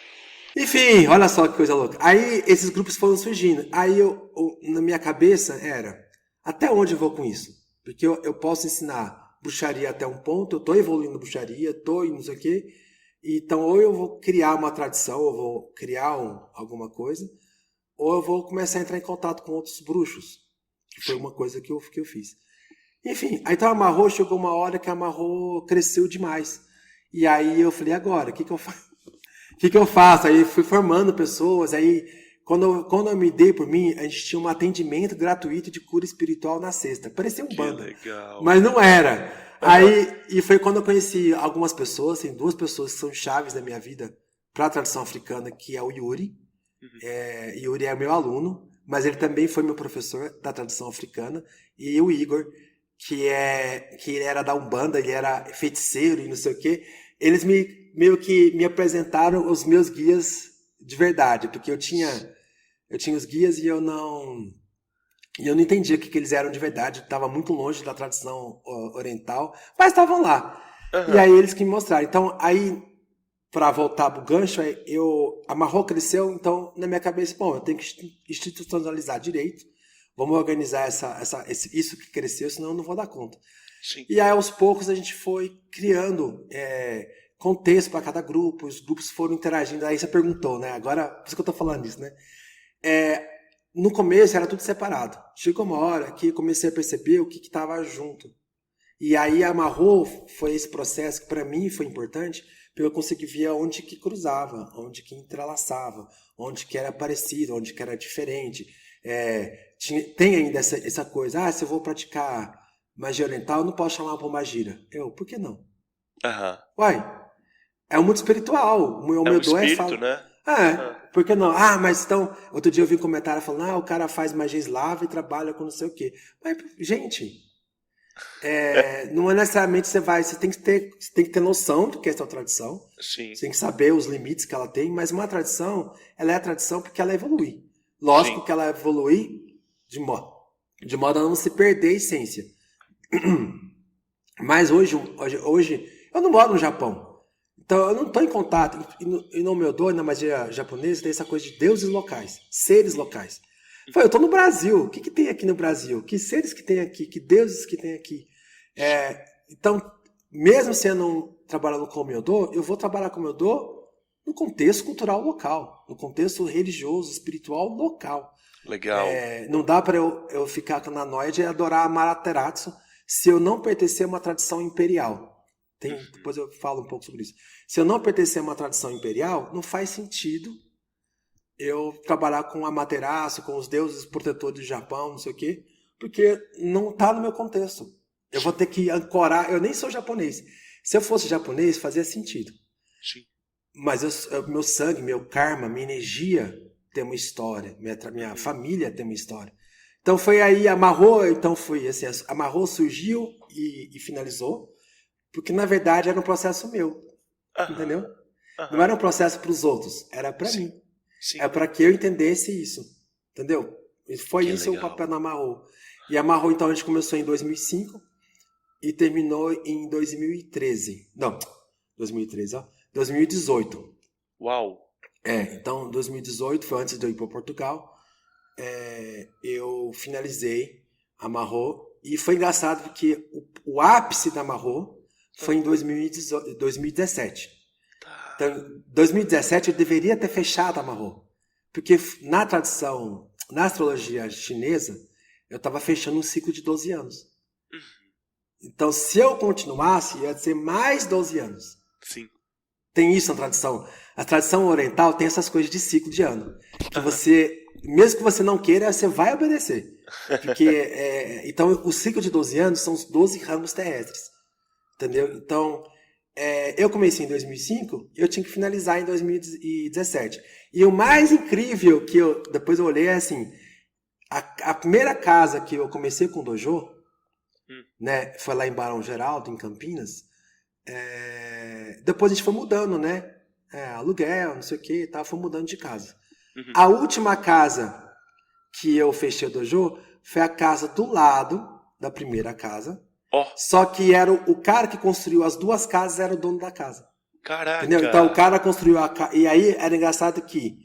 Enfim, olha só que coisa louca. Aí esses grupos foram surgindo. Aí na minha cabeça era, até onde eu vou com isso? Porque eu posso ensinar bruxaria até um ponto, eu tô evoluindo bruxaria, tô indo não sei o quê. Então ou eu vou criar uma tradição, ou vou criar alguma coisa, ou eu vou começar a entrar em contato com outros bruxos. Que foi uma coisa que eu fiz. Enfim, aí então amarrou, chegou uma hora que amarrou, cresceu demais. E aí eu falei, agora, o que eu faço? O que eu faço? Aí fui formando pessoas, aí quando eu me dei por mim, a gente tinha um atendimento gratuito de cura espiritual na sexta. Parecia um banda, legal. mas não era. Aí, e foi quando eu conheci algumas pessoas, tem 2 pessoas que são chaves na minha vida para a tradição africana, que é o Yuri. Yuri é meu aluno, mas ele também foi meu professor da tradição africana. E o Igor, que ele era da Umbanda, ele era feiticeiro e não sei o quê. Eles meio que me apresentaram os meus guias de verdade, porque eu tinha os guias e eu não entendia o que eles eram de verdade, estava muito longe da tradição oriental, mas estavam lá. E aí eles que me mostraram. Então, aí, para voltar pro gancho, amarrou, cresceu, então, na minha cabeça, bom, eu tenho que institucionalizar direito, vamos organizar isso que cresceu, senão eu não vou dar conta. Sim. E aí, aos poucos, a gente foi criando contexto para cada grupo, os grupos foram interagindo. Aí você perguntou, né? Agora, por isso que eu tô falando isso, né? No começo era tudo separado. Chegou uma hora que eu comecei a perceber o que estava junto. E aí amarrou, foi esse processo que para mim foi importante, porque eu consegui ver onde que cruzava, onde que entrelaçava, onde que era parecido, onde que era diferente. Tem ainda essa coisa, se eu vou praticar magia oriental, eu não posso chamar uma pombagira. Por que não? Uai, é um mundo espiritual. O meu dom espírito, né? Por que não? Mas então, outro dia eu vi um comentário falando, o cara faz magia eslava e trabalha com não sei o quê. Mas, gente, não é necessariamente você tem que ter noção do que é essa tradição. Sim. Você tem que saber os limites que ela tem, mas uma tradição, ela é a tradição porque ela evolui. Lógico Sim. que ela evolui de modo a não se perder a essência. Mas hoje eu não moro no Japão. Então eu não estou em contato. E no meu dom, na magia japonesa, tem essa coisa de deuses locais, seres locais. Eu estou no Brasil. O que tem aqui no Brasil? Que seres que tem aqui? Que deuses que tem aqui? Então, mesmo sendo trabalhando com o Myodo, eu vou trabalhar com o Myodo no contexto cultural local, no contexto religioso, espiritual local. Legal. Não dá para eu ficar na noia de adorar Amaterasu se eu não pertencer a uma tradição imperial. Depois eu falo um pouco sobre isso. Se eu não pertencer a uma tradição imperial, não faz sentido eu trabalhar com Amaterasu, com os deuses protetores do Japão, não sei o quê, porque não está no meu contexto. Eu vou ter que ancorar. Eu nem sou japonês. Se eu fosse japonês, fazia sentido. Sim. Mas meu sangue, meu karma, minha energia tem uma história. Minha família tem uma história. Então foi aí, amarrou, então foi assim, amarrou, surgiu e finalizou. Porque, na verdade, era um processo meu. Entendeu? Não era um processo para os outros. Era para mim. Sim. É para que eu entendesse isso. Entendeu? E foi isso o papel da Amarrou. E Amarrou, então, a gente começou em 2005 e terminou em 2013. Não, 2013, ó. 2018. Uau! Então, 2018, foi antes de eu ir para Portugal. Eu finalizei Amarrou. E foi engraçado porque o ápice da Amarrou foi em 2017. Então, 2017 eu deveria ter fechado a Amarrou. Porque na tradição, na astrologia chinesa, eu estava fechando um ciclo de 12 anos. Então, se eu continuasse, ia ser mais 12 anos. Sim. Tem isso na tradição. A tradição oriental tem essas coisas de ciclo de ano. Que você, mesmo que você não queira, você vai obedecer. Porque, então, o ciclo de 12 anos são os 12 ramos terrestres. Entendeu? Então, eu comecei em 2005 e eu tinha que finalizar em 2017. E o mais incrível que depois eu olhei é assim, a primeira casa que eu comecei com o dojo, né, foi lá em Barão Geraldo, em Campinas. Depois a gente foi mudando, né? Aluguel, não sei o que, foi mudando de casa. A última casa que eu fechei o dojo foi a casa do lado da primeira casa. Ó, Só que era o cara que construiu as duas casas, era o dono da casa. caraca. Entendeu? Então o cara construiu a casa. E aí era engraçado que,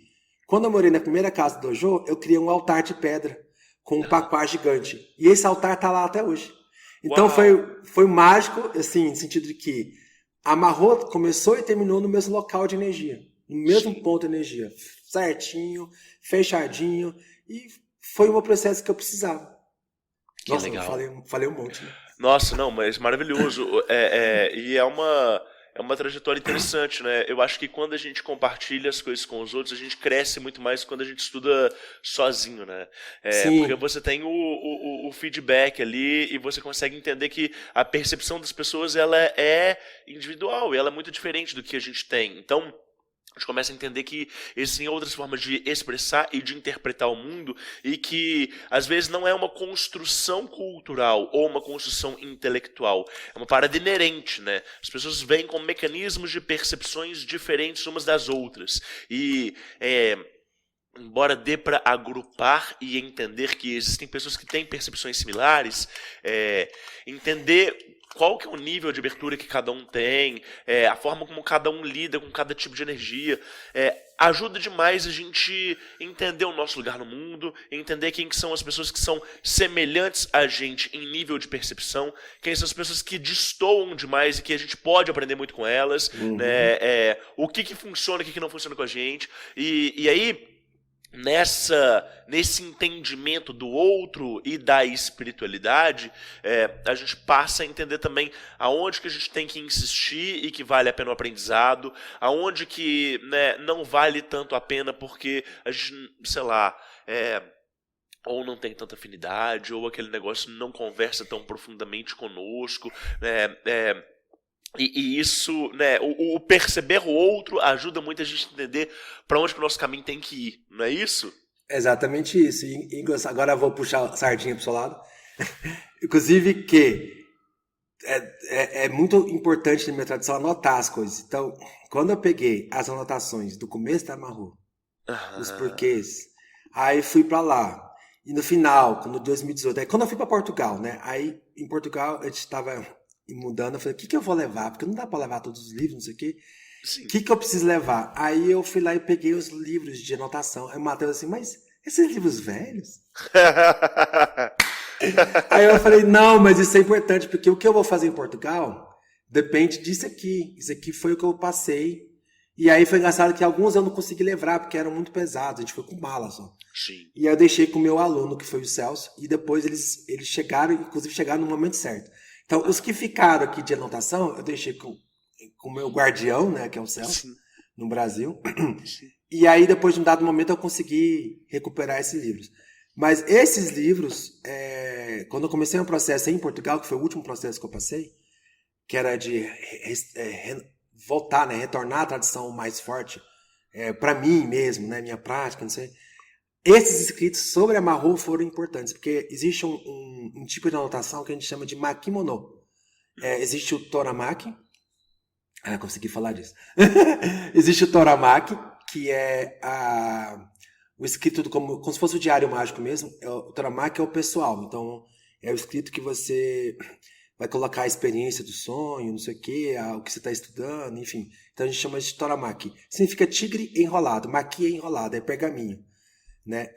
quando eu morei na primeira casa do dojo, eu criei um altar de pedra com um paquá gigante. E esse altar tá lá até hoje. Então Uau. foi mágico, assim, no sentido de que amarrou, começou e terminou no mesmo local de energia. No mesmo ponto de energia. Certinho, fechadinho. E foi um processo que eu precisava. Que Nossa, legal. eu falei um monte, né? Nossa, não, mas maravilhoso. E é uma trajetória interessante, né? Eu acho que quando a gente compartilha as coisas com os outros, a gente cresce muito mais quando a gente estuda sozinho, né? Sim. Porque você tem o feedback ali e você consegue entender que a percepção das pessoas ela é individual e ela é muito diferente do que a gente tem. Então, a gente começa a entender que existem outras formas de expressar e de interpretar o mundo e que, às vezes, não é uma construção cultural ou uma construção intelectual. É uma parada inerente, né? As pessoas vêm com mecanismos de percepções diferentes umas das outras. E, embora dê para agrupar e entender que existem pessoas que têm percepções similares, entender qual que é o nível de abertura que cada um tem, a forma como cada um lida com cada tipo de energia, ajuda demais a gente entender o nosso lugar no mundo, entender quem que são as pessoas que são semelhantes a gente em nível de percepção, quem são as pessoas que destoam demais e que a gente pode aprender muito com elas, né? O que funciona, o que não funciona com a gente, e aí nesse entendimento do outro e da espiritualidade, a gente passa a entender também aonde que a gente tem que insistir e que vale a pena o aprendizado, aonde que, né, não vale tanto a pena porque a gente, sei lá, ou não tem tanta afinidade, ou aquele negócio não conversa tão profundamente conosco, né? E isso, né, o perceber o outro ajuda muito a gente a entender para onde que o nosso caminho tem que ir, não é isso? Exatamente isso. E agora eu vou puxar a sardinha pro seu lado. Inclusive que é muito importante na minha tradição anotar as coisas. Então, quando eu peguei as anotações do começo da Amarro, os porquês, aí fui para lá. E no final, no 2018, aí quando eu fui para Portugal, né? Aí em Portugal a gente estava mudando, eu falei, o que eu vou levar? Porque não dá para levar todos os livros, não sei o quê. Sim. O que eu preciso levar? Aí eu fui lá e peguei os livros de anotação. Aí o Matheus assim, mas esses livros velhos? Aí eu falei, não, mas isso é importante, porque o que eu vou fazer em Portugal depende disso aqui. Isso aqui foi o que eu passei. E aí foi engraçado que alguns eu não consegui levar, porque eram muito pesados. A gente foi com mala só. Sim. E aí eu deixei com o meu aluno, que foi o Celso, e depois eles chegaram, inclusive chegaram no momento certo. Então, os que ficaram aqui de anotação, eu deixei com o meu guardião, né, que é o Celso, Sim. no Brasil. Sim. E aí, depois de um dado momento, eu consegui recuperar esses livros. Mas esses livros, quando eu comecei um processo em Portugal, que foi o último processo que eu passei, que era de voltar, né, retornar à tradição mais forte, para mim mesmo, né, minha prática, não sei. Esses escritos sobre Amarro foram importantes, porque existe um tipo de anotação que a gente chama de makimono. Existe o Toramaki. Consegui falar disso. Existe o Toramaki, que é o escrito como se fosse o diário mágico mesmo. O Toramaki é o pessoal, então é o escrito que você vai colocar a experiência do sonho, não sei o que, o que você está estudando, enfim. Então a gente chama de Toramaki. Significa tigre enrolado, maki é enrolado, é pergaminho. Né?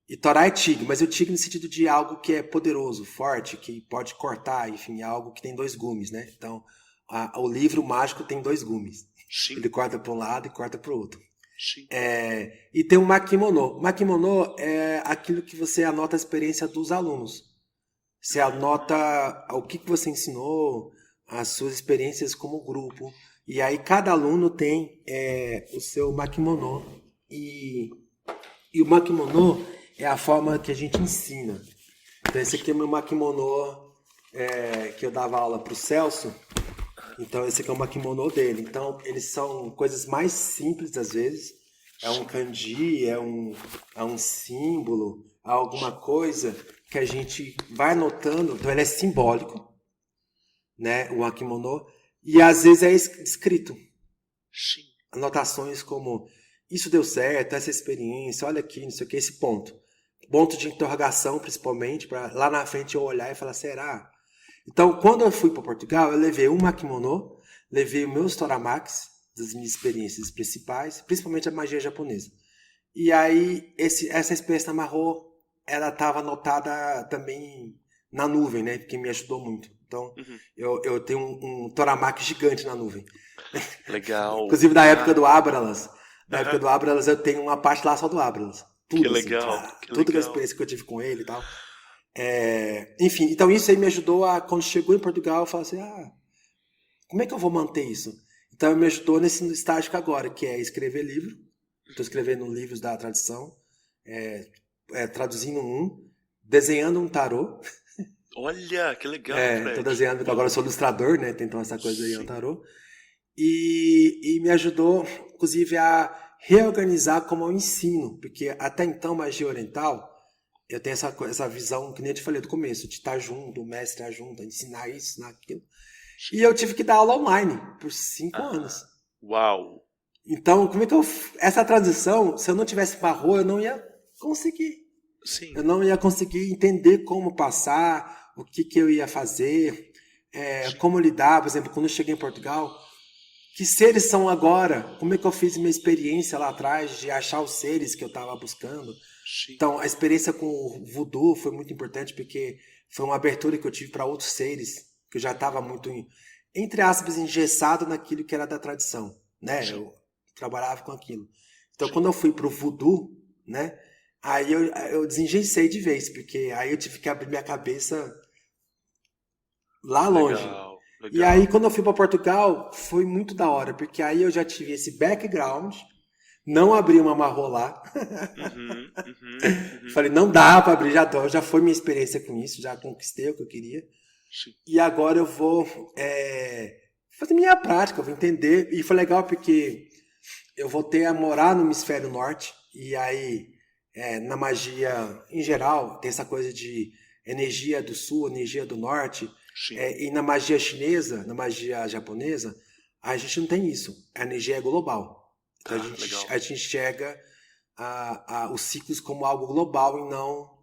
E Torá é tigre, mas o tigre no sentido de algo que é poderoso, forte, que pode cortar, enfim, é algo que tem dois gumes, né? Então, o livro mágico tem dois gumes. Sim. Ele corta para um lado e corta para o outro. Sim. E tem o makimono. Makimono é aquilo que você anota a experiência dos alunos. Você anota o que você ensinou, as suas experiências como grupo. E aí cada aluno tem o seu makimono. E o makimono é a forma que a gente ensina. Então esse aqui é o meu makimono que eu dava aula para o Celso. Então esse aqui é o makimono dele. Então eles são coisas mais simples às vezes. É um kanji, é um símbolo, alguma coisa que a gente vai anotando. Então ele é simbólico, né, o makimono. E às vezes é escrito. Sim. Anotações como... Isso deu certo, essa experiência, olha aqui, não sei o que, esse ponto. ponto de interrogação, principalmente, para lá na frente eu olhar e falar, será? Então, quando eu fui para Portugal, eu levei um makimono, levei o meu Storamax, das minhas experiências principais, principalmente a magia japonesa. E aí, essa experiência na Marro, ela estava anotada também na nuvem, né? Porque me ajudou muito. Então, eu tenho um Toramax gigante na nuvem. Legal. Inclusive, da época do Abralas. Na época do Abralas, eu tenho uma parte lá só do Abralas. Tudo, Que legal. Assim, Que tudo que a legal. experiência que eu tive com ele e tal. Enfim, então isso aí me ajudou a, quando chegou em Portugal, eu falei assim, como é que eu vou manter isso? Então me ajudou nesse estágio que agora, que é escrever livro. Estou escrevendo livros da tradição, traduzindo desenhando um tarô. Olha, que legal, Estou Fred. desenhando, porque agora eu sou ilustrador, né? Então essa coisa aí é o tarô. E me ajudou, inclusive, a reorganizar como eu ensino, porque até então, magia oriental, eu tenho essa visão, que nem eu te falei do começo, de estar junto, o mestre estar junto, ensinar isso, ensinar aquilo. E eu tive que dar aula online por 5 anos. Uau. Então, como é que essa transição, se eu não tivesse Marro, eu não ia conseguir. Sim. Eu não ia conseguir entender como passar, o que eu ia fazer, como lidar. Por exemplo, quando eu cheguei em Portugal, que seres são agora? Como é que eu fiz minha experiência lá atrás de achar os seres que eu estava buscando? Sim. Então, a experiência com o voodoo foi muito importante porque foi uma abertura que eu tive para outros seres, que eu já estava muito, entre aspas, engessado naquilo que era da tradição, né? Sim. Eu trabalhava com aquilo. Então, quando eu fui para o voodoo, né? Aí eu desengessei de vez, porque aí eu tive que abrir minha cabeça lá longe. Legal. E aí, quando eu fui para Portugal, foi muito da hora, porque aí eu já tive esse background, não abri uma Marro lá. Falei, não dá para abrir, já foi minha experiência com isso, já conquistei o que eu queria. Sim. E agora eu vou fazer minha prática, eu vou entender. E foi legal porque eu voltei a morar no hemisfério norte, e aí, na magia em geral, tem essa coisa de energia do sul, energia do norte. E na magia chinesa, na magia japonesa, a gente não tem isso. A energia é global. Então a gente enxerga os ciclos como algo global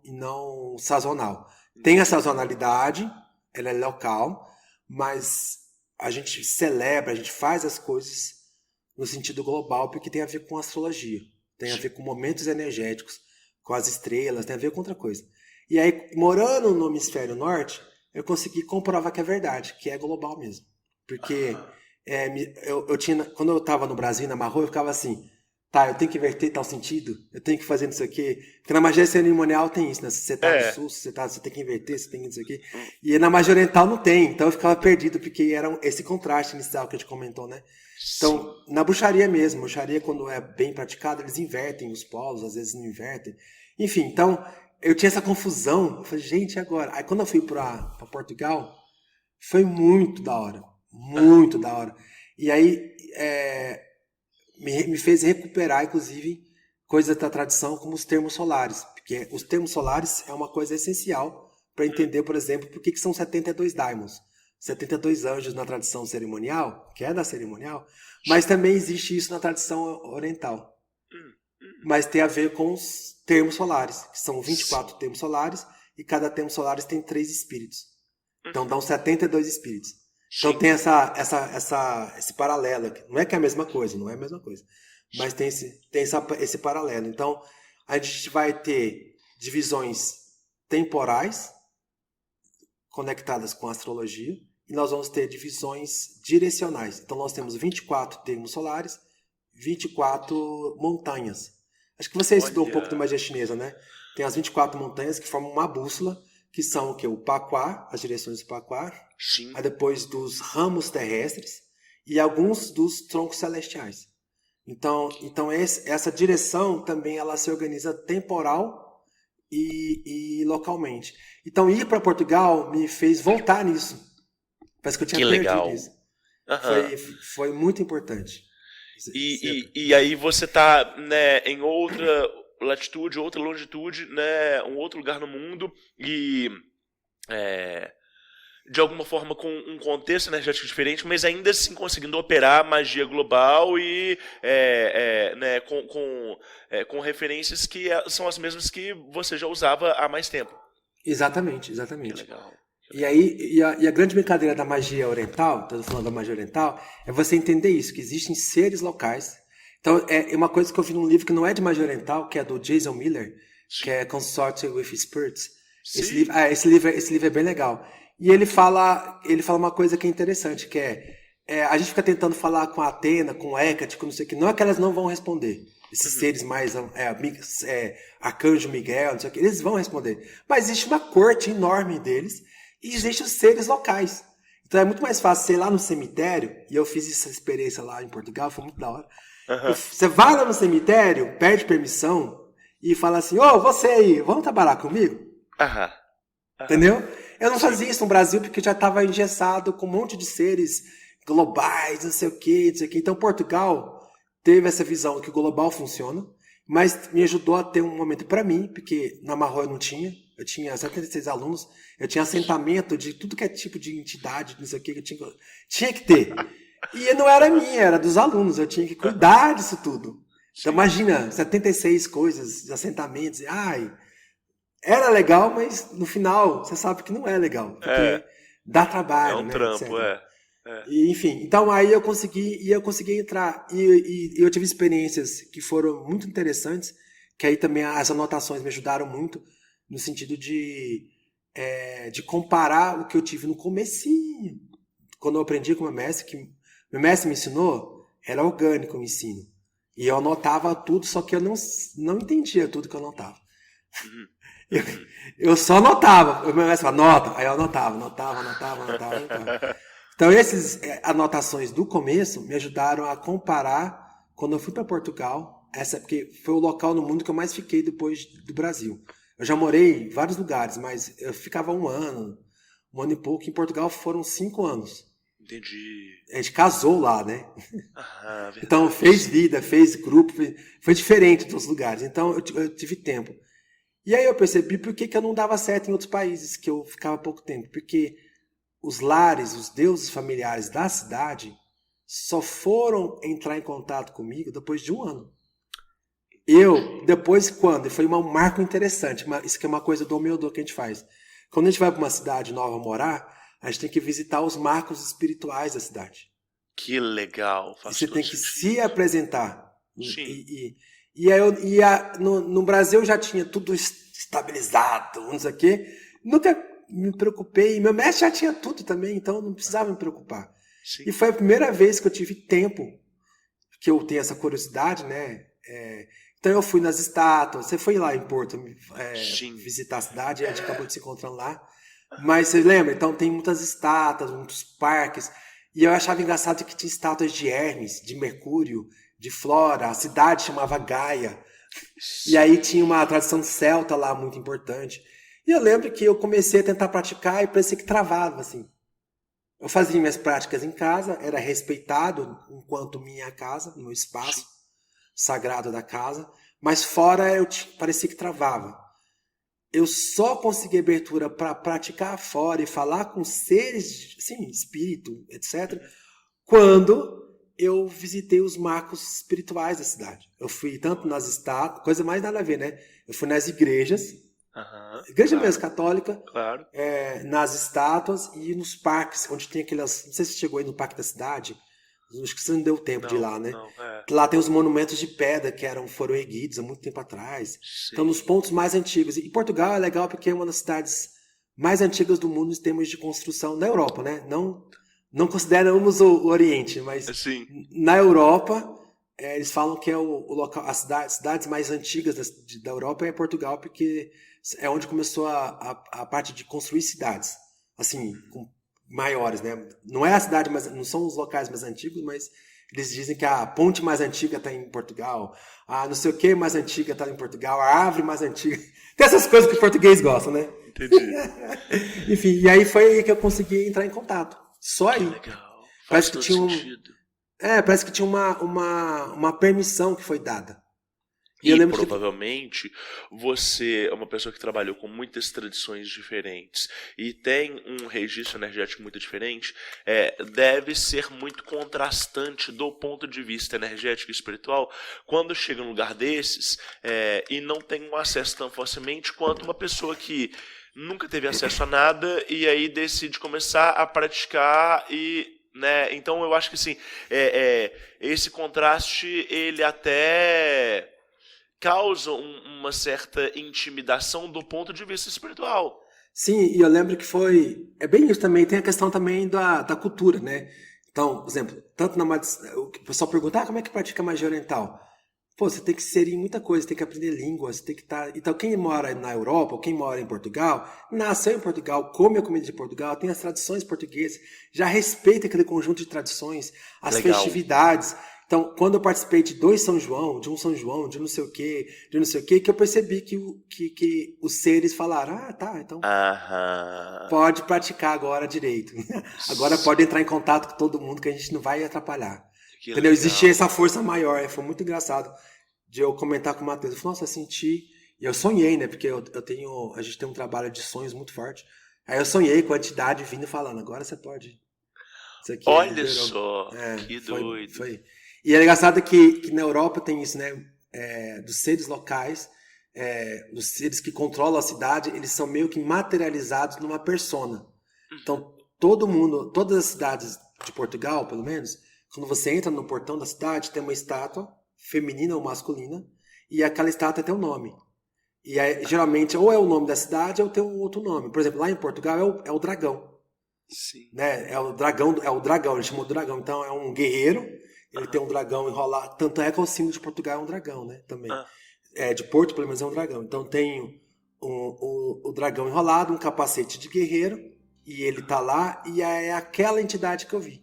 e não sazonal. Tem a sazonalidade, ela é local, mas a gente celebra, a gente faz as coisas no sentido global porque tem a ver com astrologia, tem a ver com momentos energéticos, com as estrelas, tem a ver com outra coisa. E aí, morando no hemisfério norte, eu consegui comprovar que é verdade, que é global mesmo. Porque eu tinha, quando eu estava no Brasil, na Marro, eu ficava assim, eu tenho que inverter tal sentido, eu tenho que fazer isso aqui. Porque na magia cerimonial tem isso, né? Se você tá no sul, você tem que inverter, você tem que isso aqui. E na magia oriental não tem, então eu ficava perdido, porque era esse contraste inicial que a gente comentou, né? Então, na bruxaria mesmo, bruxaria quando é bem praticada, eles invertem os polos, às vezes não invertem. Enfim, então, eu tinha essa confusão, eu falei, gente, e agora? Aí quando eu fui para Portugal, foi muito da hora, muito da hora. E aí, me fez recuperar, inclusive, coisas da tradição como os termos solares, porque os termos solares é uma coisa essencial para entender, por exemplo, por que são 72 daimons, 72 anjos na tradição cerimonial, que é da cerimonial, mas também existe isso na tradição oriental. Mas tem a ver com os termos solares, que são 24 termos solares, e cada termo solar tem 3 espíritos. Então dão 72 espíritos. Então tem esse paralelo aqui. Não é que é a mesma coisa, não é a mesma coisa. Mas tem esse paralelo. Então a gente vai ter divisões temporais conectadas com a astrologia, e nós vamos ter divisões direcionais. Então nós temos 24 termos solares, 24 montanhas. Acho que você estudou um pouco de magia chinesa, né? Tem as 24 montanhas que formam uma bússola, que são o quê? O Paquá, as direções do Paquá, aí depois dos ramos terrestres e alguns dos troncos celestiais. Então essa direção também ela se organiza temporal e localmente. Então ir para Portugal me fez voltar nisso. Parece que eu tinha perdido isso. Foi muito importante. E aí você tá, né, em outra latitude, outra longitude, né, um outro lugar no mundo, e de alguma forma com um contexto energético diferente, mas ainda assim conseguindo operar magia global e né, com referências que são as mesmas que você já usava há mais tempo. Exatamente, Que exatamente. legal. E aí, e a grande brincadeira da magia oriental, tô falando da magia oriental, é você entender isso, que existem seres locais. Então, é uma coisa que eu vi num livro que não é de magia oriental, que é do Jason Miller, que é Consorting with Spirits. Sim. Esse livro é bem legal. E ele fala uma coisa que é interessante, que a gente fica tentando falar com a Atena, com Hecate, com não sei o que, não é que elas não vão responder. Esses seres mais, Arcanjo Miguel, não sei o que, eles vão responder. Mas existe uma corte enorme deles, e existem os seres locais. Então é muito mais fácil você ir lá no cemitério, e eu fiz essa experiência lá em Portugal, foi muito da hora. Você vai lá no cemitério, pede permissão, e fala assim, você aí, vamos trabalhar comigo? Entendeu? Eu não fazia isso no Brasil porque já estava engessado com um monte de seres globais, não sei o que, não sei o que. Então Portugal teve essa visão que o global funciona, mas me ajudou a ter um momento para mim, porque na Marró eu tinha 76 alunos, eu tinha assentamento de tudo que é tipo de entidade, não sei o que, eu tinha que ter. E não era minha, era dos alunos, eu tinha que cuidar disso tudo. Então imagina, 76 coisas, assentamentos, era legal, mas no final você sabe que não é legal, porque dá trabalho, É um trampo, etc. E, enfim, então aí eu consegui entrar, e eu tive experiências que foram muito interessantes, que aí também as anotações me ajudaram muito, no sentido de comparar o que eu tive no comecinho, quando eu aprendi com o meu mestre, que meu mestre me ensinou, era orgânico o ensino, e eu anotava tudo, só que eu não entendia tudo que eu anotava. Eu só anotava, o meu mestre falava, anota, aí eu anotava. Então essas anotações do começo me ajudaram a comparar, quando eu fui para Portugal, porque foi o local no mundo que eu mais fiquei depois do Brasil. Eu já morei em vários lugares, mas eu ficava um ano e pouco. Em Portugal foram 5 anos. Entendi. A gente casou lá, né? Então fez vida, fez grupo, foi diferente dos lugares. Então eu tive tempo. E aí eu percebi por que eu não dava certo em outros países, que eu ficava pouco tempo. Porque os lares, os deuses familiares da cidade só foram entrar em contato comigo depois de 1 ano. E foi um marco interessante, isso que é uma coisa do Omeodô que a gente faz. Quando a gente vai para uma cidade nova morar, a gente tem que visitar os marcos espirituais da cidade. Que legal. E você tem que se apresentar. Sim. No Brasil eu já tinha tudo estabilizado, não sei o quê. Nunca me preocupei. Meu mestre já tinha tudo também, então não precisava me preocupar. Sim. E foi a primeira vez que eu tive tempo, que eu tenho essa curiosidade, né? Então eu fui nas estátuas. Você foi lá em Porto visitar a cidade, a gente acabou de se encontrando lá. Mas você lembra? Então tem muitas estátuas, muitos parques. E eu achava engraçado que tinha estátuas de Hermes, de Mercúrio, de Flora. A cidade chamava Gaia. E aí tinha uma tradição celta lá muito importante. E eu lembro que eu comecei a tentar praticar e parecia que travava, assim. Eu fazia minhas práticas em casa, era respeitado enquanto minha casa, no espaço sagrado da casa, mas fora parecia que travava. Eu só consegui abertura para praticar fora e falar com seres, assim, espírito, etc., quando eu visitei os marcos espirituais da cidade. Eu fui tanto nas estátuas, coisa mais nada a ver, né? Eu fui nas igrejas, igreja mesmo católica, nas estátuas e nos parques, onde tem aquelas... Não sei se você chegou aí no Parque da Cidade, acho que você não deu tempo de ir lá, né? Lá tem os monumentos de pedra que foram erguidos há muito tempo atrás. Sim. Então, nos pontos mais antigos. E Portugal é legal porque é uma das cidades mais antigas do mundo em termos de construção na Europa, né? Não consideramos o Oriente, mas na Europa, eles falam que é o local, as cidades mais antigas da Europa é Portugal, porque é onde começou a parte de construir cidades, assim, com maiores, né? Não é a cidade, não são os locais mais antigos, mas eles dizem que a ponte mais antiga está em Portugal, a não sei o que mais antiga está em Portugal, a árvore mais antiga. Tem essas coisas que o português gosta, né? Entendi. Enfim, e aí foi aí que eu consegui entrar em contato. Só aí. Legal. Parece que tinha parece que tinha uma permissão que foi dada. E eu E lembro que provavelmente você é uma pessoa que trabalhou com muitas tradições diferentes e tem um registro energético muito diferente, deve ser muito contrastante do ponto de vista energético e espiritual quando chega num lugar desses e não tem um acesso tão facilmente quanto uma pessoa que nunca teve acesso a nada e aí decide começar a praticar e, né, então eu acho que assim, esse contraste ele até causa uma certa intimidação do ponto de vista espiritual. sim, e eu lembro que é bem isso também, tem a questão também da cultura, né? Então, por exemplo, tanto o pessoal pergunta, como é que pratica magia oriental? Pô, você tem que inserir muita coisa, tem que aprender línguas, tem que estar... Então, quem mora na Europa, ou quem mora em Portugal, nasceu em Portugal, come a comida de Portugal, tem as tradições portuguesas, já respeita aquele conjunto de tradições, as Legal. festividades. Então, quando eu participei de dois São João, de um São João, de não sei o quê, que eu percebi que os seres falaram, tá, então Aham. pode praticar agora direito. Agora pode entrar em contato com todo mundo que a gente não vai atrapalhar. Que Entendeu? legal. Existia essa força maior. Foi muito engraçado de eu comentar com o Matheus. Eu falei, nossa, eu senti... E eu sonhei, né? Porque a gente tem um trabalho de sonhos muito forte. Aí eu sonhei com a entidade vindo falando, agora você pode. Isso aqui Olha liberou. só, que doido. Foi. E é engraçado que na Europa tem isso, né? Dos seres locais, dos seres que controlam a cidade, eles são meio que materializados numa persona. Então, todas as cidades de Portugal, pelo menos, quando você entra no portão da cidade, tem uma estátua, feminina ou masculina, e aquela estátua tem um nome. E aí, geralmente, ou é o nome da cidade, ou tem um outro nome. Por exemplo, lá em Portugal é o dragão. Sim. Né? É o dragão, ele chamou de dragão. Então é um guerreiro, ele tem um dragão enrolado. Tanto é que o símbolo de Portugal é um dragão, né? Também. De Porto, pelo menos, é um dragão. Então tem o dragão enrolado, um capacete de guerreiro, e ele tá lá, e é aquela entidade que eu vi.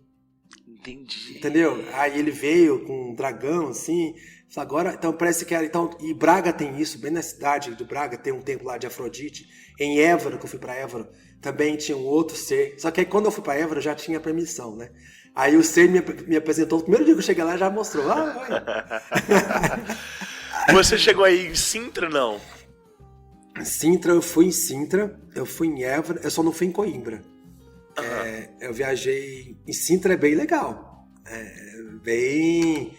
Entendi. Entendeu? Aí ele veio com um dragão, assim. Agora, então parece que era. Então, e Braga tem isso, bem na cidade de Braga, tem um templo lá de Afrodite. Em Évora, que eu fui pra Évora, também tinha um outro ser. Só que aí quando eu fui pra Évora, eu já tinha permissão, né? Aí o ser me apresentou. O primeiro dia que eu cheguei lá, já mostrou. Você chegou aí em Sintra, não? Sintra, eu fui em Sintra, eu fui em Évora, eu só não fui em Coimbra. Eu viajei em Sintra, é bem legal. Bem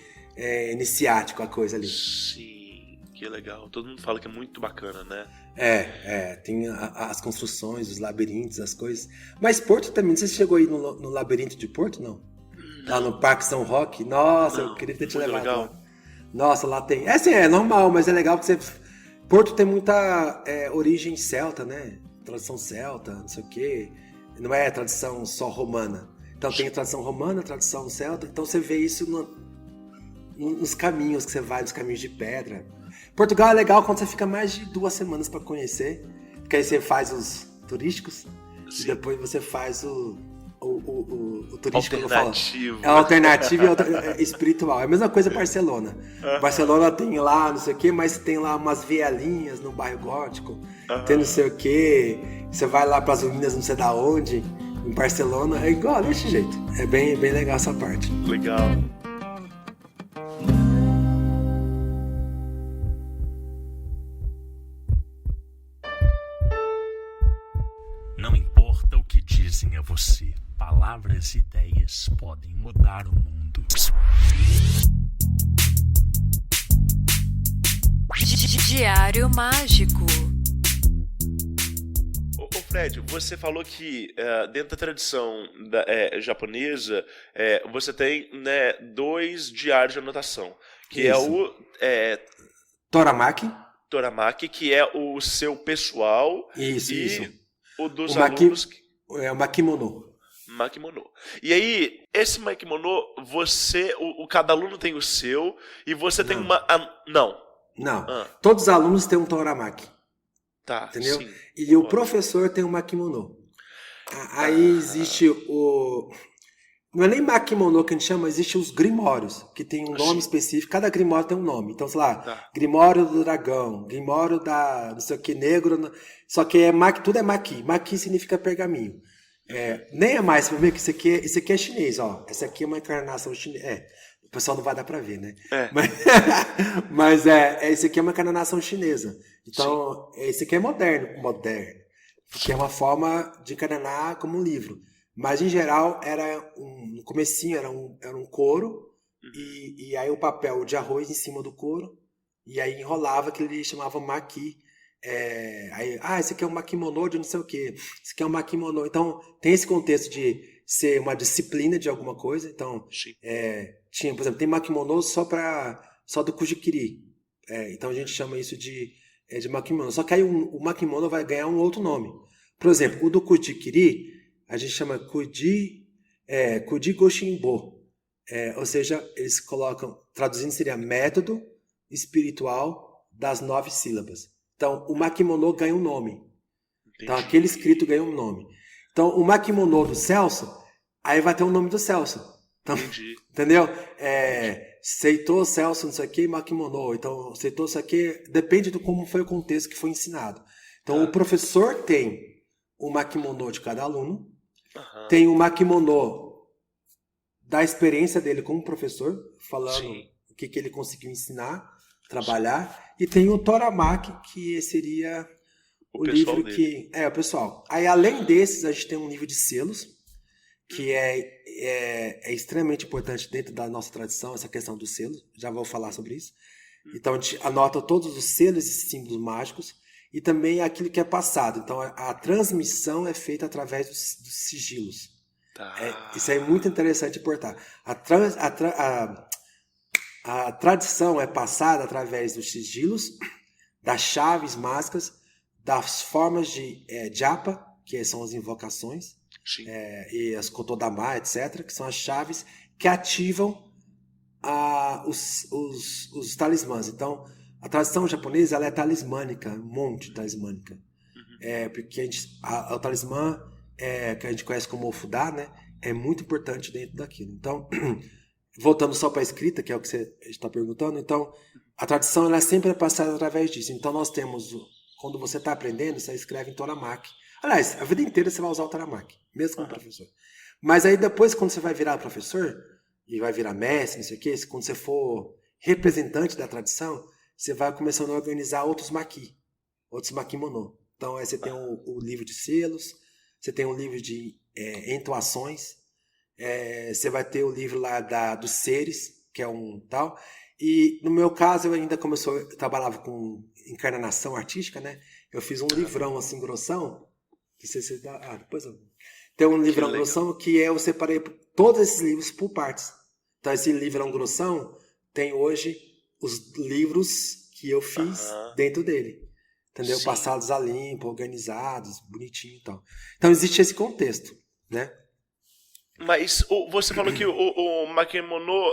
iniciático a coisa ali. Sim, que legal. Todo mundo fala que é muito bacana, né? Tem as construções, os labirintos, as coisas. Mas Porto também, você chegou aí no labirinto de Porto, não? Lá no Parque São Roque? Nossa, eu queria ter te levado legal. lá. Nossa, lá tem... é normal, mas é legal porque Porto tem muita origem celta, né? Tradição celta, não sei o quê. Não é tradição só romana. Então tem a tradição romana, a tradição celta. Então você vê isso nos caminhos que você vai, nos caminhos de pedra. Portugal é legal quando você fica mais de 2 semanas para conhecer. Porque aí você faz os turísticos. Sim. E depois você faz o turístico. Alternativo. É alternativo e espiritual. É a mesma coisa Barcelona. Barcelona tem lá não sei o que, mas tem lá umas vielinhas no bairro gótico. Tem não sei o que. Você vai lá para as ruínas não sei da onde. Em Barcelona é igual desse jeito. É bem legal essa parte. Legal. Não importa o que dizem a você, palavras e ideias podem mudar o mundo. Diário Mágico. Ô Fred, você falou que dentro da tradição japonesa, você tem, né, 2 diários de anotação. Que Isso. é o Toramaki. Toramaki, que é o seu pessoal. Isso, e isso. o dos O alunos. É o makimono. Makimono. E aí, esse Makimono, cada aluno tem o seu, e você tem uma... Não. Não. Todos os alunos têm um Toramaki. Tá, Entendeu? sim. E o professor tem um makimono. Aí existe não é nem makimono que a gente chama, existe os grimórios, que tem um nome específico, cada grimório tem um nome. Então, sei lá, grimório do dragão, grimório da não sei o que, negro, só que tudo é maki. Maki significa pergaminho. Nem é mais, pra ver que isso aqui é chinês, ó. Essa aqui é uma encarnação chinesa. pessoal não vai dar pra ver, né? É. Mas esse aqui é uma encarnação chinesa. Então, esse aqui é moderno. Porque é uma forma de encarnar como um livro. Mas, em geral, no comecinho era um couro, e aí o papel de arroz em cima do couro, e aí enrolava, que ele chamava maqui. Esse aqui é um makimono de não sei o quê. Esse aqui é um makimono. Então, tem esse contexto de ser uma disciplina de alguma coisa. Então, tinha, por exemplo, tem makimono só do Kujikiri. Então, a gente chama isso de makimono. Só que aí o makimono vai ganhar um outro nome. Por exemplo, o do Kujikiri, a gente chama Kujigoshinbo. Ou seja, eles colocam, traduzindo seria método espiritual das 9 sílabas. Então, o makimono ganha um nome. Entendi. Então, aquele escrito ganha um nome. Então, o makimono do Celso, aí vai ter o nome do Celso. Então, Entendi. entendeu? Seitou Celso, não sei o que, makimono. Então, seitou isso aqui, depende de como foi o contexto que foi ensinado. Então, o professor tem o makimono de cada aluno, tem o makimono da experiência dele como professor, falando o que ele conseguiu ensinar, trabalhar, e tem o Toramaki, que seria o livro que... o pessoal. Aí, além desses, a gente tem um livro de selos, que é extremamente importante dentro da nossa tradição, essa questão dos selos, já vou falar sobre isso. Então, a gente anota todos os selos e símbolos mágicos, e também aquilo que é passado. Então, a transmissão é feita através dos sigilos. Isso é muito interessante importar. A tradição é passada através dos sigilos, das chaves mágicas, das formas de japa, que são as invocações, e as kotodama, etc., que são as chaves que ativam os talismãs. Então, a tradição japonesa ela é talismânica, um monte de talismânica. Porque o talismã, que a gente conhece como ofudá, né, é muito importante dentro daquilo. Então, voltando só para a escrita, que é o que você está perguntando, então, a tradição ela sempre é passada através disso. Então, nós temos, quando você está aprendendo, você escreve em Toramaki. Aliás, a vida inteira você vai usar o Toramaki, mesmo como professor. Mas aí depois, quando você vai virar professor, e vai virar mestre, não sei o quê, quando você for representante da tradição, você vai começando a organizar outros makimono. Então, aí você tem o livro de selos, você tem um livro de entoações, você vai ter o livro lá dos seres, que é um tal. E no meu caso, eu ainda, como eu trabalhava com encarnação artística, né? Eu fiz um livrão assim, grossão. Não sei se dá. Depois eu... Tem um livrão grossão que eu separei todos esses livros por partes. Então, esse livrão grossão tem hoje os livros que eu fiz dentro dele. Entendeu? Sim. Passados a limpo, organizados, bonitinho e tal. Então, existe esse contexto, né? Mas você falou que o makimono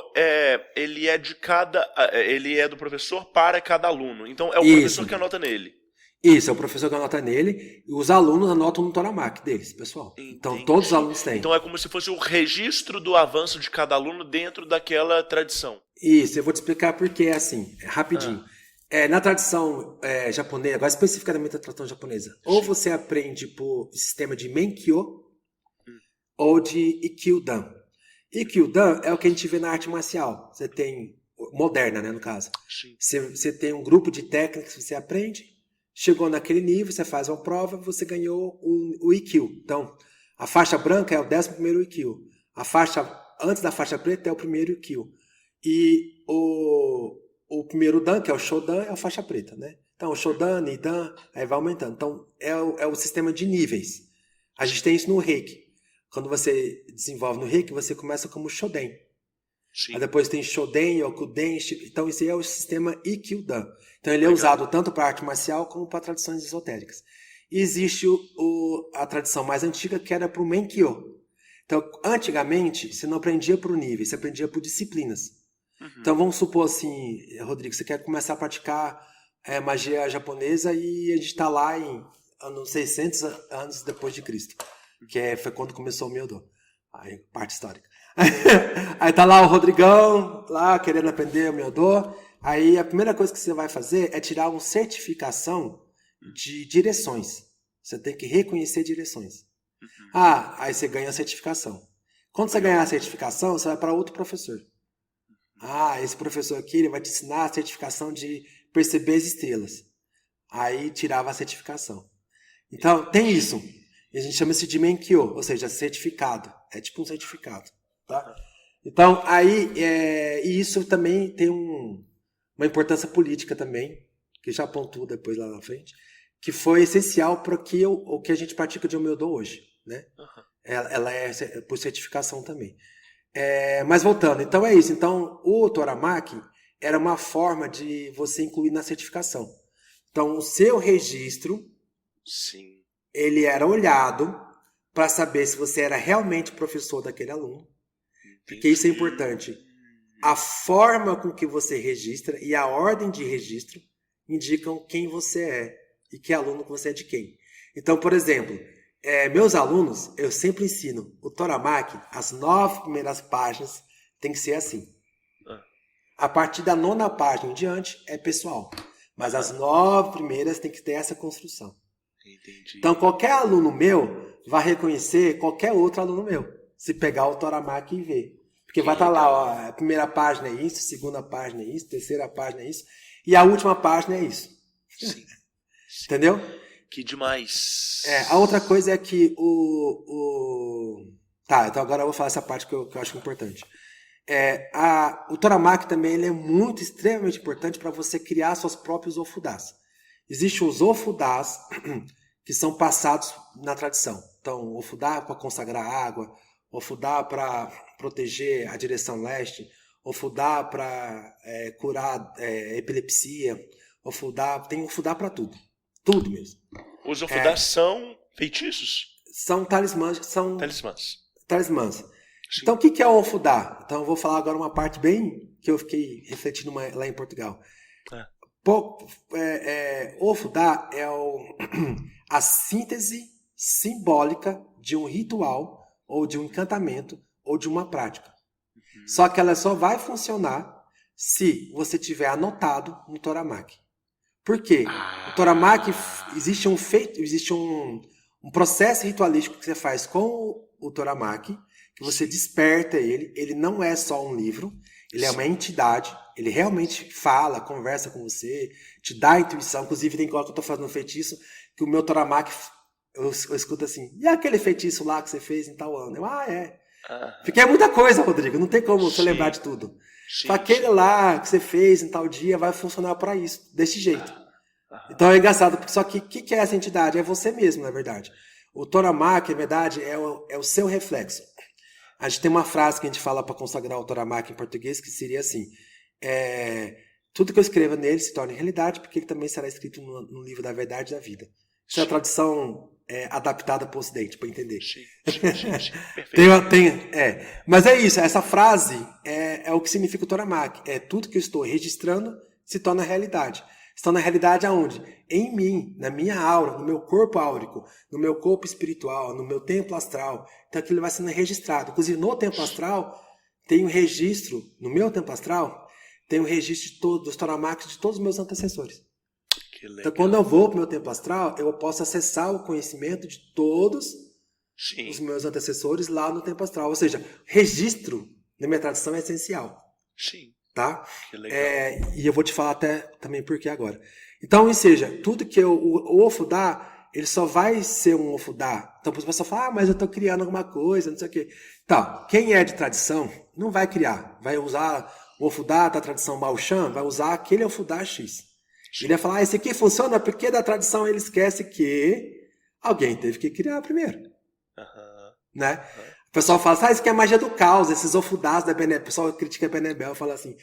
ele é do professor para cada aluno. Então é o professor que anota nele. Isso, é o professor que anota nele e os alunos anotam no Toramaki deles, pessoal. Entendi. Então todos os alunos têm. Então é como se fosse o registro do avanço de cada aluno dentro daquela tradição. Isso, eu vou te explicar porque é assim, rapidinho. Na tradição japonesa, agora especificamente na tradição japonesa, ou você aprende por sistema de Menkyo, ou de Ikkyudan. Ikkyudan é o que a gente vê na arte marcial. Você tem, moderna, né, no caso. Você tem um grupo de técnicas que você aprende, chegou naquele nível, você faz uma prova, você ganhou o Ikkyu. Então, a faixa branca é o 11º Ikkyu. A faixa, antes da faixa preta, é o primeiro Ikkyu. E o primeiro Dan, que é o Shodan, é a faixa preta, né? Então, o Shodan, Nidan, aí vai aumentando. Então, é o sistema de níveis. A gente tem isso no Reiki. Quando você desenvolve no Reiki, você começa como Shoden. Aí depois tem Shoden, Yokuden. Então, esse é o sistema Ikkyudan. Então, ele é usado tanto para arte marcial como para tradições esotéricas. E existe a tradição mais antiga, que era para o Menkyo. Então, antigamente, você não aprendia por nível, você aprendia por disciplinas. Então, vamos supor assim, Rodrigo, você quer começar a praticar magia japonesa e a gente está lá em anos 600 anos depois de Cristo. Que foi quando começou o Myodo. Aí, parte histórica. Aí tá lá o Rodrigão, lá querendo aprender o Myodo. Aí a primeira coisa que você vai fazer é tirar uma certificação de direções. Você tem que reconhecer direções. Aí você ganha a certificação. Quando você ganhar a certificação, você vai para outro professor. Esse professor aqui ele vai te ensinar a certificação de perceber as estrelas. Aí tirava a certificação. Então, tem isso. E a gente chama isso de Menkyo, ou seja, certificado. É tipo um certificado. Tá? Então, aí, e isso também tem uma importância política também, que já pontuo depois lá na frente, que foi essencial para o que a gente pratica de Omeodô hoje. Né? Ela é por certificação também. Mas voltando, então é isso. Então, o Toramaki era uma forma de você incluir na certificação. Então, o seu registro, Sim. ele era olhado para saber se você era realmente professor daquele aluno. Porque isso é importante. A forma com que você registra e a ordem de registro indicam quem você é e que aluno que você é de quem. Então, por exemplo, meus alunos, eu sempre ensino o Toramaki, as 9 primeiras páginas tem que ser assim. A partir da 9ª página em diante é pessoal. Mas as 9 primeiras tem que ter essa construção. Entendi. Então, qualquer aluno meu vai reconhecer qualquer outro aluno meu, se pegar o Toramaki e ver. Porque vai estar lá, ó, a primeira página é isso, a segunda página é isso, a terceira página é isso, e a última página é isso. Sim. Entendeu? Que demais. A outra coisa é que Tá, então agora eu vou falar essa parte que eu acho importante. O Toramaki também ele é extremamente importante para você criar seus próprios ofudás. Existem os ofudás que são passados na tradição. Então, ofudá para consagrar água, ofudá para proteger a direção leste, ofudá para curar epilepsia, tem ofudá para tudo. Tudo mesmo. Os ofudás são feitiços? São talismãs. Talismãs. Sim. Então, o que é o ofudá? Então, eu vou falar agora uma parte bem que eu fiquei refletindo lá em Portugal. O ofudá é a síntese simbólica de um ritual, ou de um encantamento, ou de uma prática. Só que ela só vai funcionar se você tiver anotado no Toramaki. Por quê? O Toramaki, existe um processo ritualístico que você faz com o Toramaki, que você desperta ele não é só um livro, ele é uma entidade, ele realmente fala, conversa com você, te dá intuição. Inclusive tem coisa que eu estou fazendo um feitiço, que o meu Toramaki, eu escuto assim, e aquele feitiço lá que você fez em tal ano? Porque é muita coisa, Rodrigo, não tem como você lembrar de tudo. Aquele lá que você fez em tal dia vai funcionar para isso, desse jeito. Então é engraçado, só que o que é essa entidade? É você mesmo, na verdade. O Toramaki, na verdade, é o seu reflexo. A gente tem uma frase que a gente fala para consagrar o Toramaki em português, que seria assim, tudo que eu escreva nele se torna realidade, porque ele também será escrito no livro da verdade da vida. Isso é a tradução adaptada para o Ocidente, para entender. Sim. Perfeito. Mas é isso, essa frase é o que significa o Toramaki. É tudo que eu estou registrando se torna realidade. Se torna realidade aonde? Em mim, na minha aura, no meu corpo áurico, no meu corpo espiritual, no meu templo astral. Então aquilo vai sendo registrado. Inclusive no templo astral, tem um registro, no meu templo astral, tem um registro dos Toramakis de todos os meus antecessores. Então quando eu vou para o meu templo astral, eu posso acessar o conhecimento de todos os meus antecessores lá no templo astral. Ou seja, registro, na minha tradição, é essencial. Sim. Tá? Que legal. E eu vou te falar até também por que agora. Então, ou seja, tudo que o ofudá, ele só vai ser um ofudá. Então, a pessoa fala, mas eu estou criando alguma coisa, não sei o quê. Então, quem é de tradição não vai criar. Vai usar o ofudá da tradição Baoshan, vai usar aquele ofudá X. Ele vai falar, esse aqui funciona porque da tradição ele esquece que alguém teve que criar primeiro. Né? O pessoal fala, isso aqui é magia do caos, esses ofudás da Benebel. O pessoal critica a Benebel e fala assim,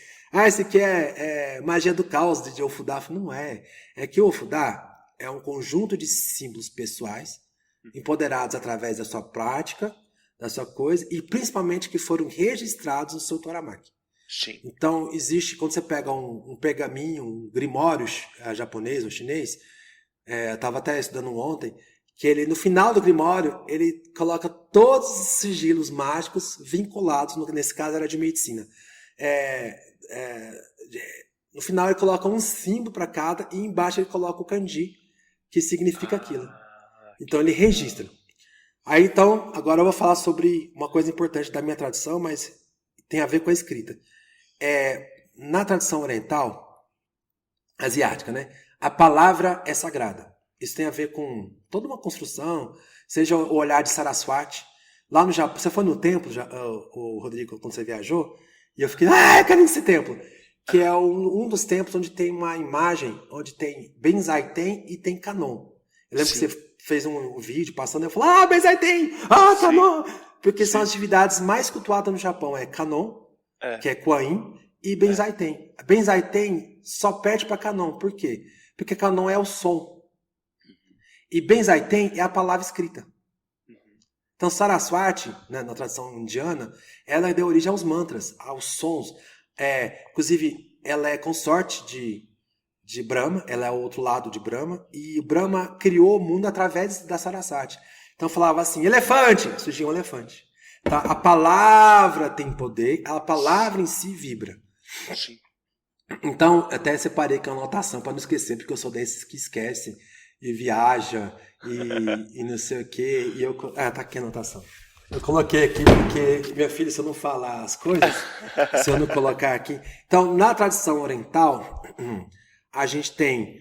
isso aqui é magia do caos de ofudá. Não é. É que o ofudá é um conjunto de símbolos pessoais, empoderados através da sua prática, da sua coisa, e principalmente que foram registrados no seu Toramaki. Sim. Então, existe, quando você pega um pergaminho, um grimório japonês ou chinês, eu estava até estudando ontem, que ele, no final do grimório, ele coloca todos os sigilos mágicos vinculados, nesse caso era de medicina. No final ele coloca um símbolo para cada e embaixo ele coloca o kanji, que significa aquilo. Então ele registra. Aí então, agora eu vou falar sobre uma coisa importante da minha tradição, mas tem a ver com a escrita. na tradição oriental, asiática, né? A palavra é sagrada. Isso tem a ver com toda uma construção, seja o olhar de Saraswati. Lá no Japão, você foi no templo, o Rodrigo, quando você viajou, e eu fiquei, eu quero ir nesse templo. Que é um dos templos onde tem uma imagem, onde tem Benzaiten e tem Kanon. Eu lembro que você fez um vídeo passando, e eu falei, Benzaiten, Kanon! Porque são as divindades mais cultuadas no Japão, é Kanon, que é Kuan Yin, e Benzaiten. Benzaiten só perde para Kanon, por quê? Porque Kanon é o som. E Benzaiten é a palavra escrita. Então, Saraswati, né, na tradição indiana, ela deu origem aos mantras, aos sons. Inclusive, ela é consorte de Brahma, ela é o outro lado de Brahma, e Brahma criou o mundo através da Saraswati. Então, falava assim, elefante, surgiu um elefante. Tá? A palavra tem poder, a palavra em si vibra. Sim. Então, até separei com a anotação, para não esquecer, porque eu sou desses que esquecem e viaja e não sei o quê. E eu, tá aqui a anotação. Eu coloquei aqui porque, minha filha, se eu não falar as coisas, se eu não colocar aqui... Então, na tradição oriental, a gente tem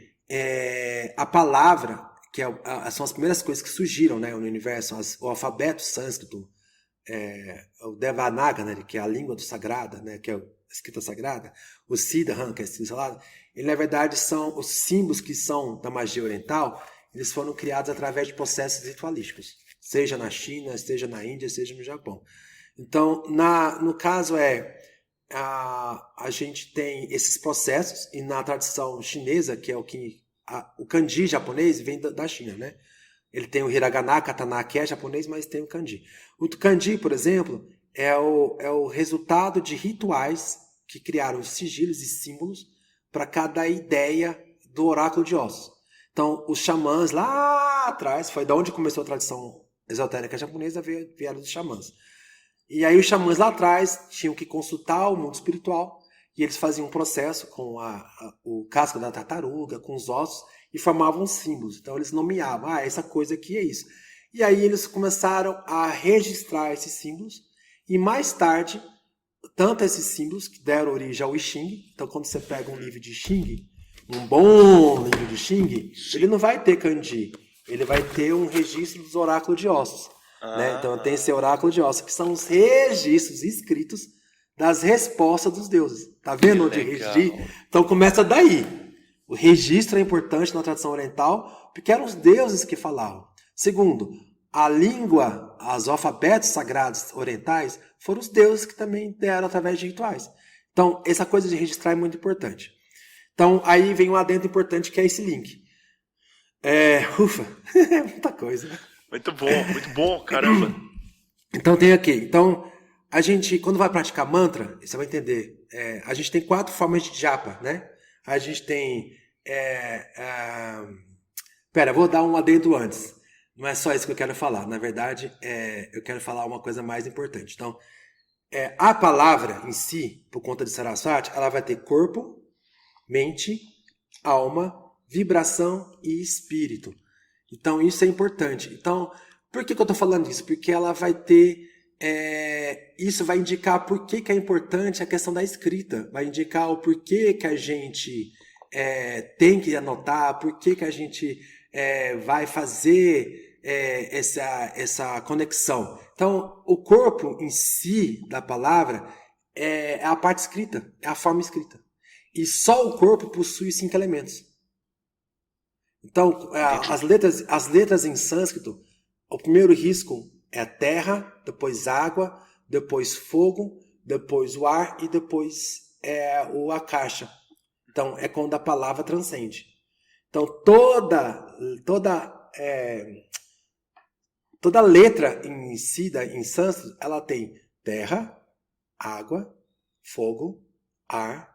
a palavra, que são as primeiras coisas que surgiram, né, no universo, o alfabeto sânscrito, o Devanagari, né, que é a língua do sagrada, né, que é a escrita sagrada, o Siddham, que é a escrita sagrada, ele, na verdade, são os símbolos que são da magia oriental, eles foram criados através de processos ritualísticos, seja na China, seja na Índia, seja no Japão. Então, no caso a gente tem esses processos, e na tradição chinesa, que é o kanji japonês vem da China, né? Ele tem o hiragana, katana, que é japonês, mas tem o kanji. O kanji, por exemplo, é o resultado de rituais que criaram sigilos e símbolos para cada ideia do oráculo de ossos. Então, os xamãs lá atrás, foi da onde começou a tradição esotérica japonesa, vieram dos xamãs. E aí os xamãs lá atrás tinham que consultar o mundo espiritual, e eles faziam um processo com o casco da tartaruga, com os ossos, e formavam símbolos. Então eles nomeavam, essa coisa aqui é isso. E aí eles começaram a registrar esses símbolos, e mais tarde, tanto esses símbolos que deram origem ao I Ching, então quando você pega um livro de Xing, um bom livro de Xing, ele não vai ter kanji, ele vai ter um registro dos oráculos de ossos. Né? Então tem esse oráculo de ossos, que são os registros escritos das respostas dos deuses. Tá vendo onde registrar? Então começa daí. O registro é importante na tradição oriental, porque eram os deuses que falavam. Segundo, a língua, os alfabetos sagrados orientais, foram os deuses que também deram através de rituais. Então, essa coisa de registrar é muito importante. Então, aí vem um adendo importante, que é esse link. Ufa, é muita coisa. Muito bom, caramba. Então, tem aqui. Então, a gente, quando vai praticar mantra, você vai entender, a gente tem 4 formas de japa, né? A gente tem... vou dar um adendo antes. Não é só isso que eu quero falar. Na verdade, eu quero falar uma coisa mais importante. Então, a palavra em si, por conta de Saraswati, ela vai ter corpo, mente, alma, vibração e espírito. Então, isso é importante. Então, por que eu estou falando isso? Porque ela vai ter... isso vai indicar por que é importante a questão da escrita. Vai indicar o porquê que a gente tem que anotar, por que a gente vai fazer essa conexão. Então, o corpo em si da palavra é a parte escrita, é a forma escrita. E só o corpo possui 5 elementos. Então, as letras em sânscrito, o primeiro risco é a terra, depois água, depois fogo, depois o ar e depois o akasha. Então, é quando a palavra transcende. Então, toda letra em si, em sânscrito, ela tem terra, água, fogo, ar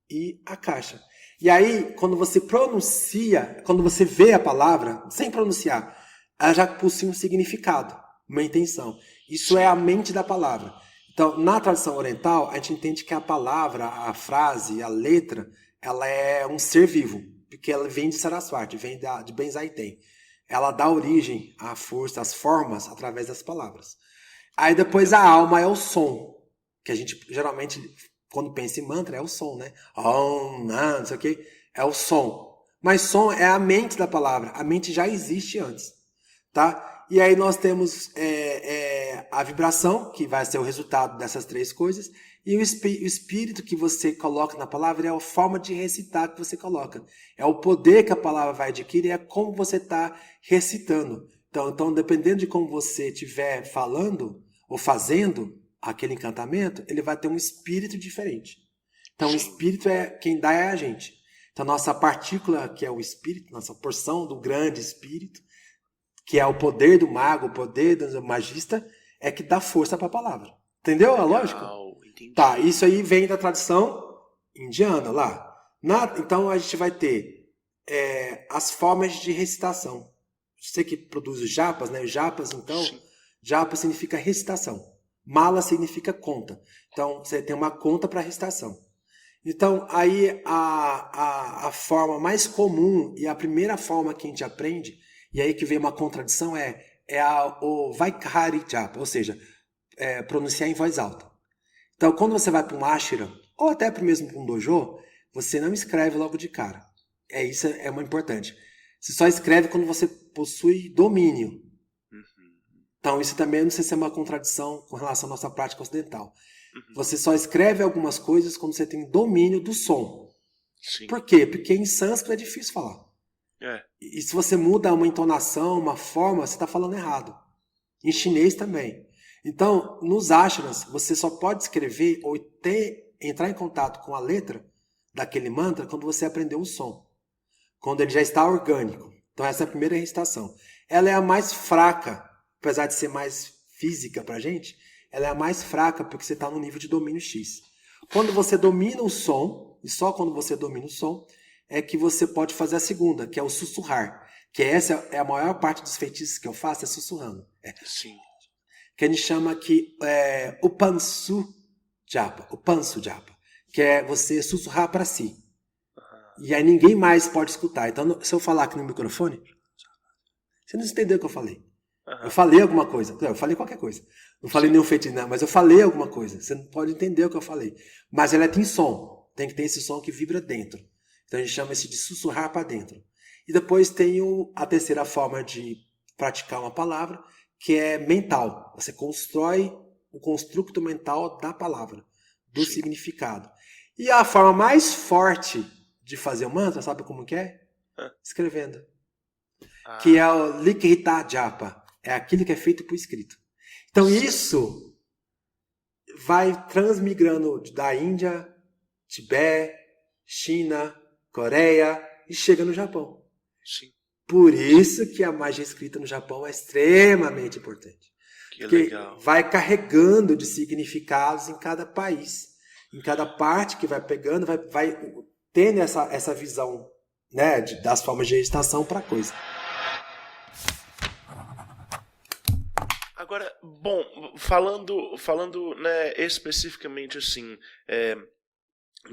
e akasha. E aí, quando você pronuncia, quando você vê a palavra, sem pronunciar, ela já possui um significado, uma intenção. Isso é a mente da palavra. Então, na tradição oriental, a gente entende que a palavra, a frase, a letra, ela é um ser vivo, porque ela vem de Saraswati, vem de Benzaiten. Ela dá origem à força, às formas, através das palavras. Aí depois a alma é o som, que a gente geralmente quando pensa em mantra, é o som, né? Om, não sei o que, é o som. Mas som é a mente da palavra. A mente já existe antes, tá? E aí nós temos a vibração, que vai ser o resultado dessas três coisas, e o espírito que você coloca na palavra é a forma de recitar que você coloca. É o poder que a palavra vai adquirir, é como você está recitando. Então, dependendo de como você estiver falando ou fazendo aquele encantamento, ele vai ter um espírito diferente. Então, o espírito quem dá é a gente. Então, nossa partícula, que é o espírito, nossa porção do grande espírito, que é o poder do mago, o poder do magista, é que dá força para a palavra. Entendeu a lógica? Entendi. Tá, isso aí vem da tradição indiana lá. Então, a gente vai ter as formas de recitação. Você que produz os japas, né? Os japas, então, Sim. japa significa recitação. Mala significa conta. Então, você tem uma conta para recitação. Então, aí a forma mais comum e a primeira forma que a gente aprende, e aí que vem uma contradição, é o Vaikhari Japa, ou seja, pronunciar em voz alta. Então, quando você vai para um ashram, ou até mesmo para um dojo, você não escreve logo de cara. Isso é muito importante. Você só escreve quando você possui domínio. Então, isso também não sei se é uma contradição com relação à nossa prática ocidental. Você só escreve algumas coisas quando você tem domínio do som. Sim. Por quê? Porque em sânscrito é difícil falar. É. E se você muda uma entonação, uma forma, você está falando errado. Em chinês também. Então, nos ashrams, você só pode escrever ou entrar em contato com a letra daquele mantra quando você aprendeu o som. Quando ele já está orgânico. Então, essa é a primeira recitação. Ela é a mais fraca, apesar de ser mais física pra gente, ela é a mais fraca porque você está no nível de domínio X. Quando você domina o som, e só quando você domina o som, é que você pode fazer a segunda, que é o sussurrar. Que essa é a maior parte dos feitiços que eu faço, é sussurrando. Sim. Que a gente chama aqui o Pansu Japa, que é você sussurrar para si. E aí ninguém mais pode escutar. Então, se eu falar aqui no microfone, você não entendeu o que eu falei. Eu falei alguma coisa. Não, eu falei qualquer coisa. Não falei nenhum feitiço, não, mas eu falei alguma coisa. Você não pode entender o que eu falei. Mas ela tem som. Tem que ter esse som que vibra dentro. Então a gente chama isso de sussurrar para dentro. E depois tem a terceira forma de praticar uma palavra, que é mental. Você constrói o construto mental da palavra, do significado. E a forma mais forte de fazer o mantra, sabe como que é? Escrevendo. Que é o Likhita Japa. É aquilo que é feito por escrito. Então isso vai transmigrando da Índia, Tibete, China, Coreia e chega no Japão. Sim. Por isso que a magia escrita no Japão é extremamente importante. Que Porque legal. vai carregando de significados em cada país. Em cada parte que vai pegando, vai tendo essa visão, né, das formas de recitação para a coisa. Agora, bom, falando né, especificamente assim,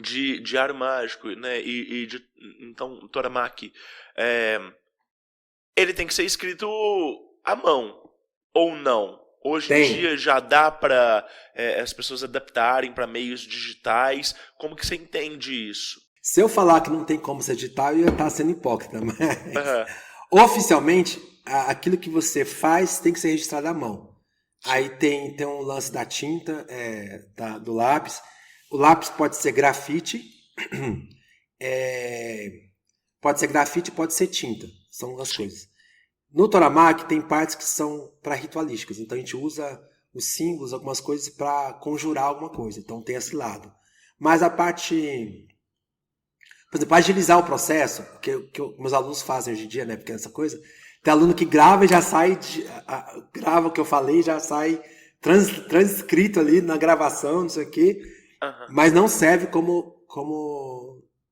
de Diário Mágico, né, e de então Toramaki, ele tem que ser escrito à mão ou não? Hoje em dia já dá para as pessoas adaptarem para meios digitais. Como que você entende isso? Se eu falar que não tem como ser digital, eu ia estar sendo hipócrita, mas oficialmente aquilo que você faz tem que ser registrado à mão. Aí tem um lance da tinta, do lápis. O lápis pode ser grafite, pode ser tinta. São as coisas. No Toramaki tem partes que são para ritualísticas. Então a gente usa os símbolos, algumas coisas para conjurar alguma coisa. Então tem esse lado. Mas a parte... Por exemplo, para agilizar o processo, que meus alunos fazem hoje em dia, né? Porque essa coisa... Tem aluno que grava e já sai... grava o que eu falei, já sai transcrito ali na gravação, não sei o quê. Mas não serve como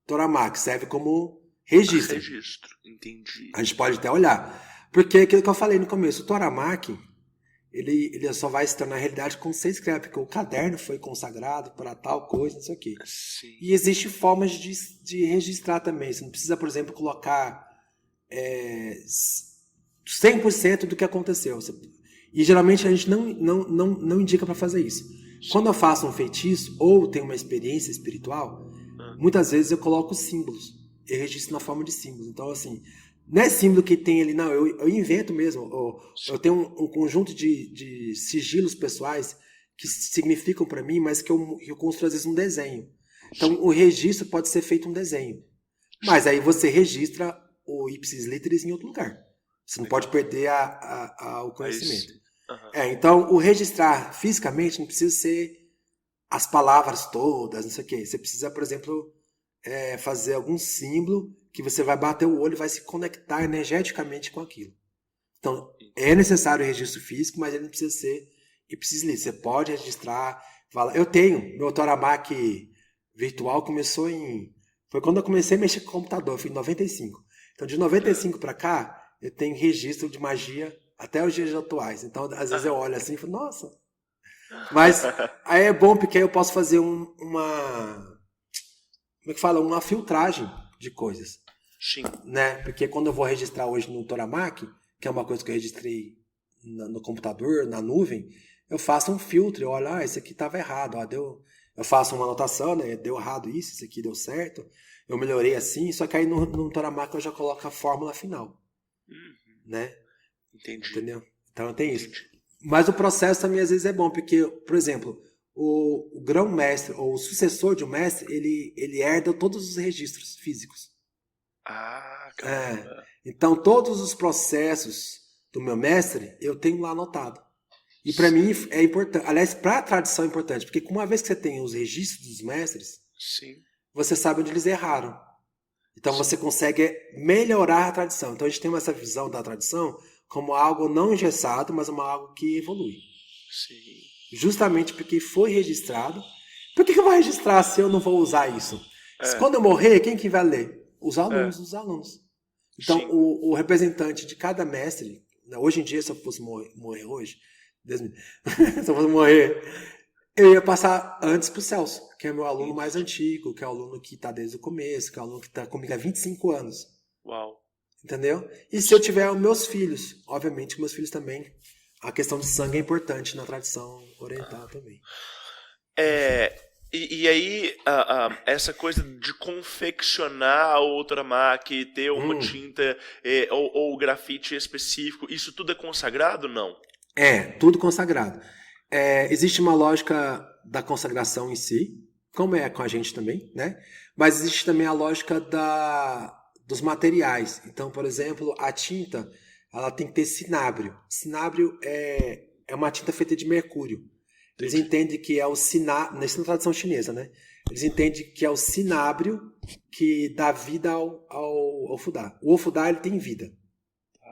Toramaki, serve como registro. Registro, entendi. A gente pode até olhar. Porque aquilo que eu falei no começo, o Toramaki, ele só vai se tornar realidade quando você escreve, porque o caderno foi consagrado para tal coisa, não sei o quê. Sim. E existem formas de registrar também. Você não precisa, por exemplo, colocar 100% do que aconteceu. E geralmente a gente não indica para fazer isso. Quando eu faço um feitiço ou tenho uma experiência espiritual, muitas vezes eu coloco símbolos. Eu registro na forma de símbolos. Então, assim, não é símbolo que tem ali, não. Eu invento mesmo. Eu tenho um conjunto de sigilos pessoais que significam para mim, mas que eu construo, às vezes, um desenho. Então, o registro pode ser feito um desenho. Mas aí você registra o ipsis literis em outro lugar. Você não pode perder o conhecimento. Então, o registrar fisicamente não precisa ser as palavras todas, não sei o quê. Você precisa, por exemplo, fazer algum símbolo que você vai bater o olho e vai se conectar energeticamente com aquilo. Então, é necessário o registro físico, mas ele não precisa ser ipsis literis. Você pode registrar. Eu tenho, meu Toramak virtual começou foi quando eu comecei a mexer com o computador, foi em 95. Então, de 95 para cá, eu tenho registro de magia até os dias atuais. Então, às vezes eu olho assim e falo, nossa. Mas aí é bom porque aí eu posso fazer uma filtragem de coisas. Sim. Né? Porque quando eu vou registrar hoje no Toramak, que é uma coisa que eu registrei no computador, na nuvem, eu faço um filtro, eu olho, isso aqui estava errado, eu faço uma anotação, né? Deu errado isso aqui deu certo, eu melhorei assim, só que aí no Toramak eu já coloco a fórmula final. Né? Entendi. Entendeu? Então tem isso. Mas o processo também às vezes é bom, porque, por exemplo, o grão-mestre ou o sucessor de um mestre, ele herda todos os registros físicos. Caramba. Então todos os processos do meu mestre eu tenho lá anotado. E para mim é importante, aliás, para a tradição é importante, porque uma vez que você tem os registros dos mestres, Sim. você sabe onde eles erraram. Então você consegue melhorar a tradição. Então a gente tem essa visão da tradição como algo não engessado, mas algo que evolui. Sim. Justamente porque foi registrado. Por que eu vou registrar se eu não vou usar isso? Quando eu morrer, quem que vai ler? Os alunos. Então o representante de cada mestre, hoje em dia, se eu fosse morrer hoje, Deus me... se eu fosse morrer, eu ia passar antes pro Celso, que é meu aluno mais antigo, que é o aluno que está desde o começo, que é o aluno que está comigo há 25 anos. Uau. Entendeu? E se eu tiver os meus filhos, obviamente meus filhos também, a questão de sangue é importante na tradição oriental também. E aí, essa coisa de confeccionar o Toramak, ter uma tinta ou grafite específico, isso tudo é consagrado, não? Tudo consagrado. Existe uma lógica da consagração em si, como é com a gente também, né? Mas existe também a lógica dos materiais. Então, por exemplo, a tinta, ela tem que ter cinábrio. Cinábrio é uma tinta feita de mercúrio. Eles entendem que é o cinábrio, isso na tradição chinesa, né? Eles entendem que é o cinábrio que dá vida ao ofudá. O ofudá, ele tem vida,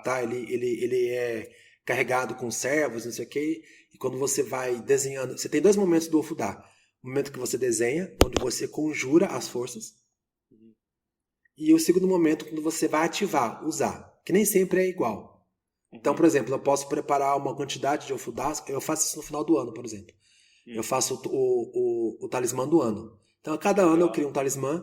tá? Ele é carregado com servos, não sei o quê, e quando você vai desenhando, você tem dois momentos do ofudá. O momento que você desenha, onde você conjura as forças, e o segundo momento, quando você vai ativar, usar, que nem sempre é igual. Então, por exemplo, eu posso preparar uma quantidade de ofudás, eu faço isso no final do ano, por exemplo. Eu faço o talismã do ano. Então, a cada ano eu crio um talismã,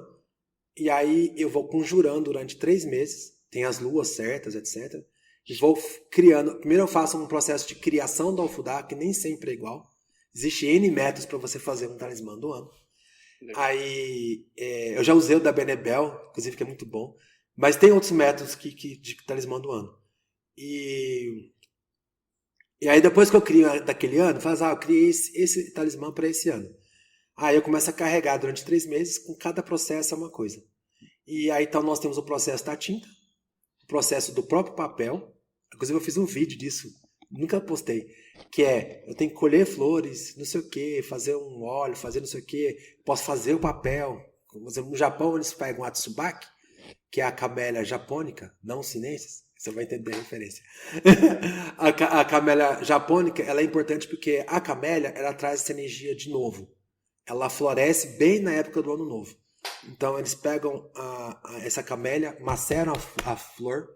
e aí eu vou conjurando durante 3 meses, tem as luas certas, etc., e vou criando. Primeiro eu faço um processo de criação do ofudá, que nem sempre é igual. Existe N métodos para você fazer um talismã do ano. Aí eu já usei o da Benebel, inclusive, que é muito bom. Mas tem outros métodos de talismã do ano. E aí depois que eu crio daquele ano, eu falo, eu criei esse talismã para esse ano. Aí eu começo a carregar durante 3 meses, com cada processo é uma coisa. E aí então nós temos o processo da tinta, o processo do próprio papel. Inclusive eu fiz um vídeo disso, nunca postei, que eu tenho que colher flores, não sei o que, fazer um óleo, fazer não sei o que, posso fazer o papel. Por exemplo, no Japão eles pegam a tsubaki, que é a camélia japônica, não sinensis, você vai entender a referência. A camélia japônica, ela é importante porque a camélia, ela traz essa energia de novo. Ela floresce bem na época do ano novo. Então eles pegam essa camélia, maceram a flor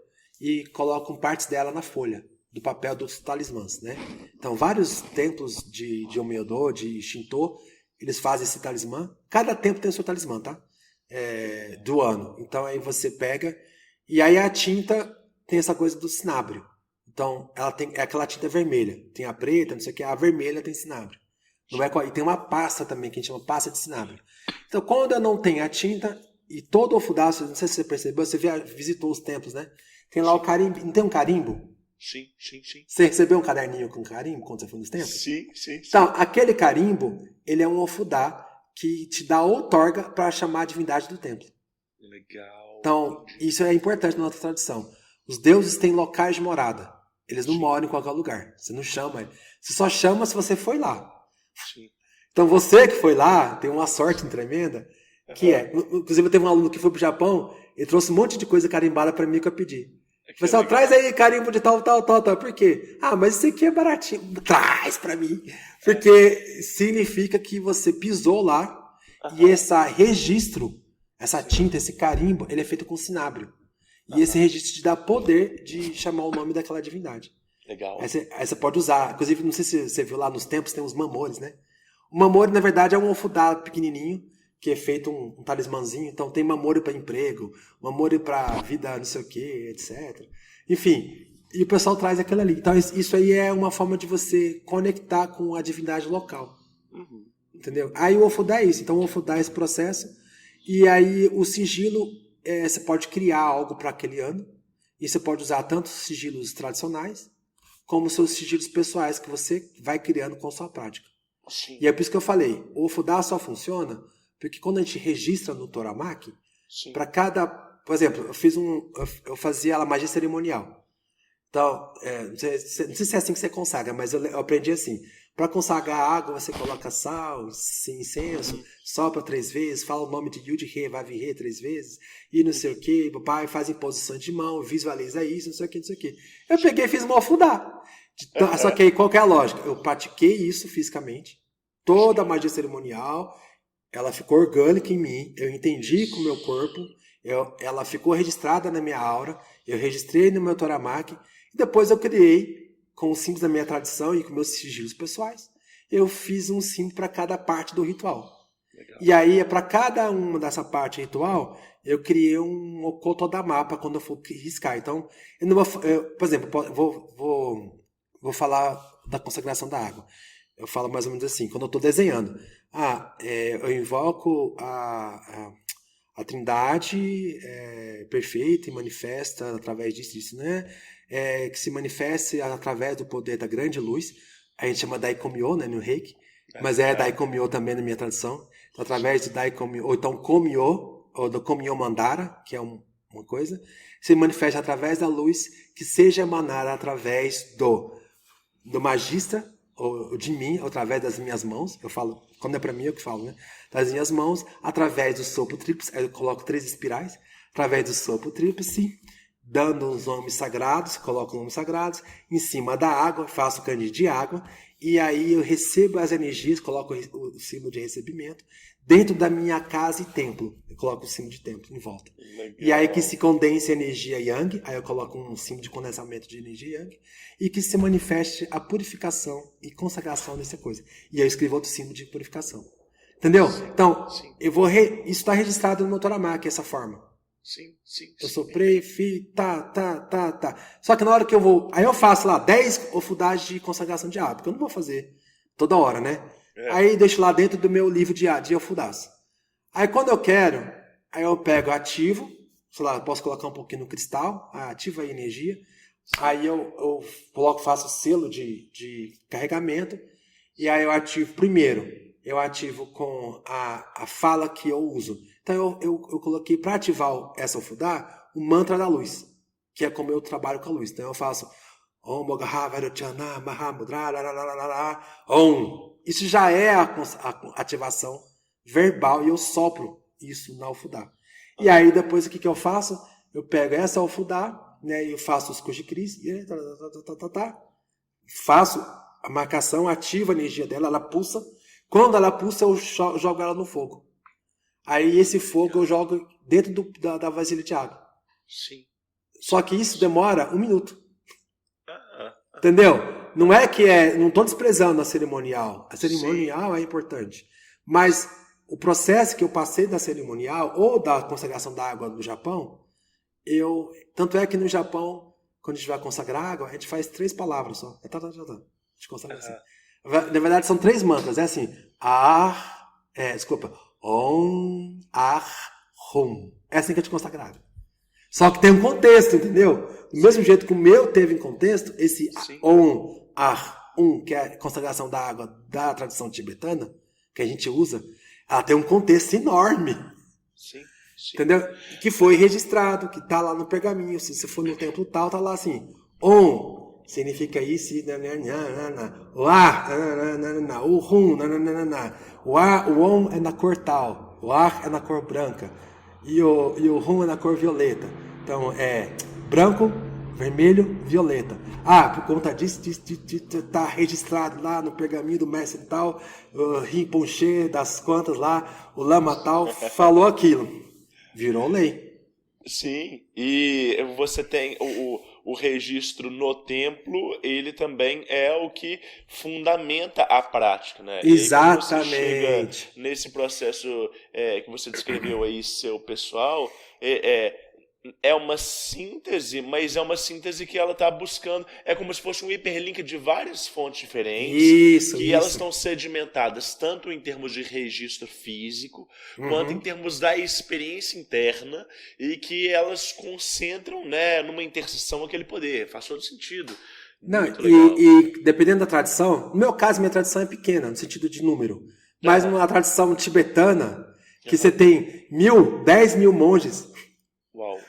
e colocam partes dela na folha do papel dos talismãs, né? Então vários templos de Omeodo, de Shinto, eles fazem esse talismã. Cada templo tem o seu talismã, tá? Do ano. Então aí você pega e aí a tinta tem essa coisa do cinábrio. Então ela é aquela tinta vermelha. Tem a preta, não sei o que, a vermelha tem cinábrio. Não é, e tem uma pasta também, que a gente chama pasta de cinábrio. Então, quando eu não tenho a tinta, e todo o ofudá, não sei se você percebeu, você visitou os templos, né? Tem lá o carimbo. Não tem um carimbo? Sim. Você recebeu um caderninho com carimbo quando você foi nos templos? Sim. Então, aquele carimbo, ele é um ofudá que te dá outorga para chamar a divindade do templo. Legal. Então, isso é importante na nossa tradição. Os deuses têm locais de morada. Eles não moram em qualquer lugar. Você não chama ele. Você só chama se você foi lá. Sim. Então, você que foi lá, tem uma sorte tremenda, que é... Inclusive, eu teve um aluno que foi pro Japão, ele trouxe um monte de coisa carimbada para mim que eu pedi. Pessoal, traz aí carimbo de tal. Por quê? Ah, mas isso aqui é baratinho. Traz pra mim. Porque significa que você pisou lá e esse registro, essa tinta, esse carimbo, ele é feito com cinábrio. E esse registro te dá poder de chamar o nome daquela divindade. Legal. Aí você pode usar. Inclusive, não sei se você viu lá nos templos, tem os mamores, né? O mamori, na verdade, é um ofudá pequenininho, que é feito um talismãzinho. Então tem mamori para emprego, mamori para vida não sei o que, etc. Enfim, e o pessoal traz aquilo ali. Então isso aí é uma forma de você conectar com a divindade local. Entendeu? Aí o ofudá é isso. Então o ofudá é esse processo. E aí o sigilo, você pode criar algo para aquele ano. E você pode usar tanto os sigilos tradicionais, como os seus sigilos pessoais que você vai criando com a sua prática. Sim. E é por isso que eu falei, o ofudá só funciona porque quando a gente registra no Toramaki, para cada... Por exemplo, eu fazia a magia cerimonial. Então, não sei se é assim que você consagra, mas eu aprendi assim. Para consagrar água, você coloca sal, incenso, sopra 3 vezes, fala o nome de Yud He, Vav He 3 vezes, e não sei o que, papai faz imposição de mão, visualiza isso, não sei o que. Eu peguei e fiz uma ofudá. Só que aí, qual que é a lógica? Eu pratiquei isso fisicamente, toda a magia cerimonial, ela ficou orgânica em mim, eu entendi com o meu corpo, ela ficou registrada na minha aura, eu registrei no meu Toramaki, e depois eu criei, com os símbolos da minha tradição e com meus sigilos pessoais, eu fiz um símbolo para cada parte do ritual. Legal. E aí, para cada uma dessa parte ritual, eu criei um Okotodama quando eu for riscar. Então, eu não por exemplo, vou falar da consagração da água. Eu falo mais ou menos assim, quando eu estou desenhando. Eu invoco a Trindade perfeita e manifesta através disso, né? Que se manifeste através do poder da grande luz. A gente chama Daikomyo, né, no Reiki, mas Daikomyo também na minha tradição. Então, através de Daikomyo, ou então Komyo, ou do Komyo Mandara, que é uma coisa, se manifesta através da luz que seja emanada através do magista, ou de mim, ou através das minhas mãos. Eu falo, quando é para mim, eu que falo, né? Das minhas mãos, através do sopro tríplice. Aí eu coloco 3 espirais, através do sopro tríplice, dando os nomes sagrados, coloco os nomes sagrados, em cima da água, faço o candido de água, e aí eu recebo as energias, coloco o símbolo de recebimento, dentro da minha casa e templo. Eu coloco o símbolo de templo em volta. Legal. E aí que se condense a energia Yang, aí eu coloco um símbolo de condensamento de energia Yang, e que se manifeste a purificação e consagração dessa coisa. E aí eu escrevo outro símbolo de purificação. Entendeu? Então, isso está registrado no meu Toramaki, essa forma. Sim. Eu soprei, fiz, tá. Só que na hora que eu vou... Aí eu faço lá 10 ofudás de consagração de água, porque eu não vou fazer toda hora, né? Aí deixo lá dentro do meu livro de ofudás. Aí quando eu quero, aí eu pego ativo, sei lá, eu posso colocar um pouquinho no cristal, ativo a energia, aí eu faço o selo de carregamento, e aí eu ativo primeiro, eu ativo com a fala que eu uso. Então eu coloquei para ativar essa ofudá o mantra da luz, que é como eu trabalho com a luz. Então eu faço Om Bhagavaruchana Mahamudra Om. Isso já é a ativação verbal e eu sopro isso na ofudá. E aí depois o que eu faço? Eu pego essa ofudá, né, e eu faço os kujikris, faço a marcação, ativo a energia dela, ela pulsa. Quando ela pulsa, eu jogo ela no fogo. Aí esse fogo eu jogo dentro da vasilha de água. Sim. Só que isso demora 1 minuto. Entendeu? Não é que não estou desprezando a cerimonial. A cerimonial é importante. Mas o processo que eu passei da cerimonial ou da consagração da água no Japão, tanto é que no Japão, quando a gente vai consagrar água, a gente faz 3 palavras só. A gente consagra assim. Na verdade, são 3 mantras. É assim. Desculpa. Om, Hum. É assim que a gente consagrava. Só que tem um contexto, entendeu? Do mesmo jeito que o meu teve em contexto, esse Om, que é a consagração da água da tradição tibetana, que a gente usa, ela tem um contexto enorme. Sim. Entendeu? Que foi registrado, que tá lá no pergaminho. Se você for no templo tal, tá lá assim. Om significa isso. O Hum, o Om é na cor tal. O é na cor branca. E o Hum é na cor violeta. Então é branco, vermelho, violeta. Por conta disso, tá registrado lá no pergaminho do mestre tal, o Rinpoche das quantas lá, o Lama tal, falou aquilo. Virou lei. Sim, e você tem o registro no templo, ele também é o que fundamenta a prática, né? Exatamente. E aí, quando você chega nesse processo que você descreveu aí, seu pessoal, é uma síntese, mas é uma síntese que ela está buscando, é como se fosse um hiperlink de várias fontes diferentes, elas estão sedimentadas tanto em termos de registro físico, quanto em termos da experiência interna, e que elas concentram, né, numa interseção aquele poder. Faz todo sentido. Não, e dependendo da tradição, no meu caso, minha tradição é pequena, no sentido de número, mas numa tradição tibetana, que você tem 10 mil monges. Uau.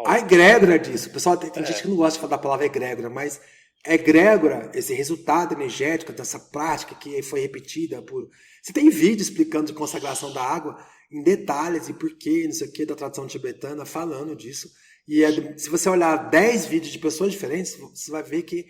A egrégora disso, pessoal, tem gente que não gosta de falar da palavra egrégora, mas egrégora, esse resultado energético dessa prática que foi repetida por... Você tem vídeo explicando de consagração da água em detalhes e porquê, não sei o que, da tradição tibetana, falando disso. E se você olhar 10 vídeos de pessoas diferentes, você vai ver que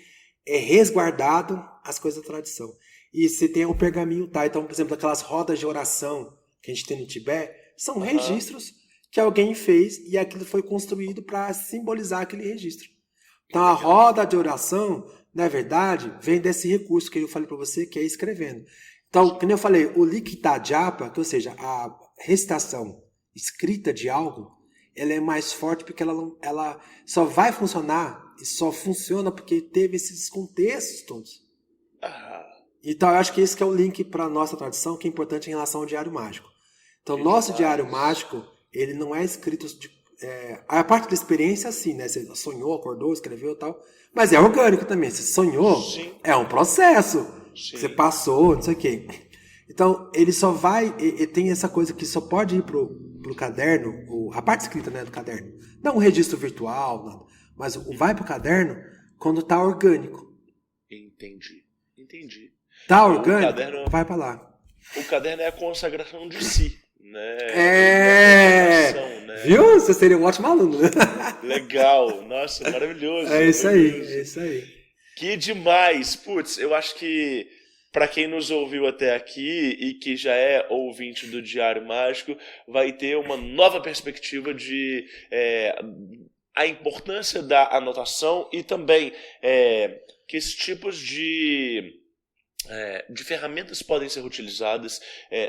é resguardado as coisas da tradição. E você tem o pergaminho, tá? Então, por exemplo, aquelas rodas de oração que a gente tem no Tibete, são registros que alguém fez e aquilo foi construído para simbolizar aquele registro. Então a roda de oração, na verdade, vem desse recurso que eu falei para você, que é escrevendo. Então, como eu falei, o Likita Japa, ou seja, a recitação escrita de algo, ela é mais forte porque ela só vai funcionar e só funciona porque teve esses contextos todos. Então eu acho que esse que é o link para a nossa tradição, que é importante em relação ao Diário Mágico. Então, nosso Diário Mágico, ele não é escrito... a parte da experiência, sim, né? Você sonhou, acordou, escreveu e tal. Mas é orgânico também. Você sonhou, é um processo. Você passou, não sei o quê. Então, ele só vai... tem essa coisa que só pode ir pro caderno, a parte escrita, né, do caderno. Não um registro virtual, nada. Mas vai pro caderno quando tá orgânico. Entendi. Tá orgânico, vai pra lá. O caderno é a consagração de si. Né? Né? Viu? Você seria um ótimo aluno. Legal, nossa, maravilhoso. É isso aí. Que demais. Putz, eu acho que para quem nos ouviu até aqui e que já é ouvinte do Diário Mágico, vai ter uma nova perspectiva de a importância da anotação e também que esses tipos de ferramentas podem ser utilizadas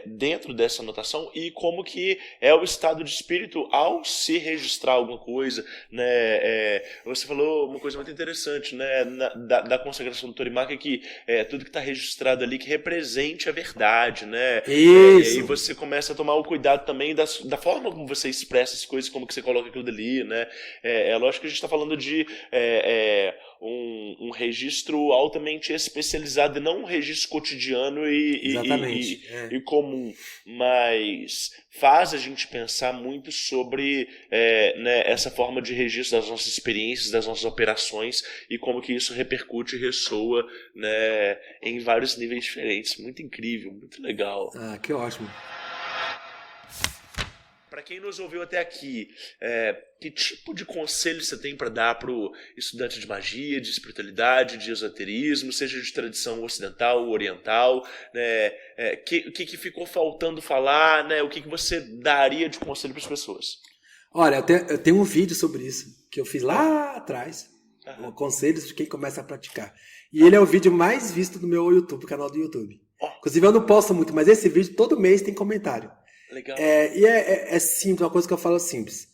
dentro dessa anotação e como que é o estado de espírito ao se registrar alguma coisa, né? Você falou uma coisa muito interessante, né? Da consagração do Torimaka, que tudo que está registrado ali que represente a verdade, né? Isso. E aí você começa a tomar o cuidado também da forma como você expressa as coisas, como que você coloca aquilo dali, né? É lógico que a gente está falando de um registro altamente especializado e não um registro cotidiano e comum, mas faz a gente pensar muito sobre né, essa forma de registro das nossas experiências, das nossas operações e como que isso repercute e ressoa, né, em vários níveis diferentes. Muito incrível, muito legal. Que ótimo. Para quem nos ouviu até aqui, que tipo de conselho você tem para dar para o estudante de magia, de espiritualidade, de esoterismo, seja de tradição ocidental ou oriental? Né? O que ficou faltando falar? Né? O que você daria de conselho para as pessoas? Olha, eu tenho um vídeo sobre isso que eu fiz lá atrás. Conselhos de quem começa a praticar. E ele é o vídeo mais visto do meu YouTube, canal do YouTube. Inclusive eu não posto muito, mas esse vídeo todo mês tem comentário. Legal. É simples, uma coisa que eu falo simples.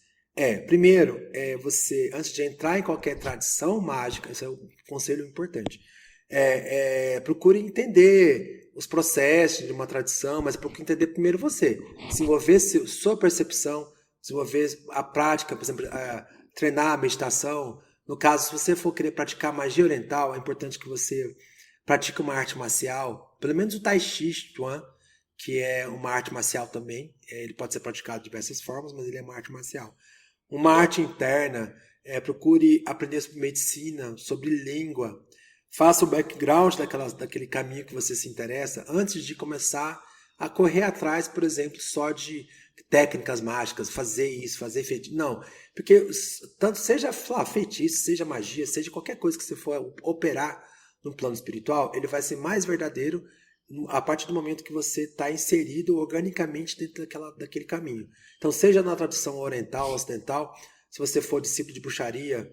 Primeiro, você, antes de entrar em qualquer tradição mágica, isso é um conselho importante. procure entender os processos de uma tradição, mas procure entender primeiro você. Desenvolver sua percepção, desenvolver a prática, por exemplo, treinar a meditação. No caso, se você for querer praticar magia oriental, é importante que você pratique uma arte marcial, pelo menos o Tai Chi Chuan, que é uma arte marcial também. Ele pode ser praticado de diversas formas, mas ele é uma arte marcial. Uma arte interna, procure aprender sobre medicina, sobre língua. Faça o background daquele caminho que você se interessa antes de começar a correr atrás, por exemplo, só de técnicas mágicas, fazer isso, fazer feitiço. Não, porque tanto seja feitiço, seja magia, seja qualquer coisa que você for operar no plano espiritual, ele vai ser mais verdadeiro a partir do momento que você está inserido organicamente dentro daquele caminho. Então, seja na tradição oriental, ocidental, se você for discípulo de bruxaria,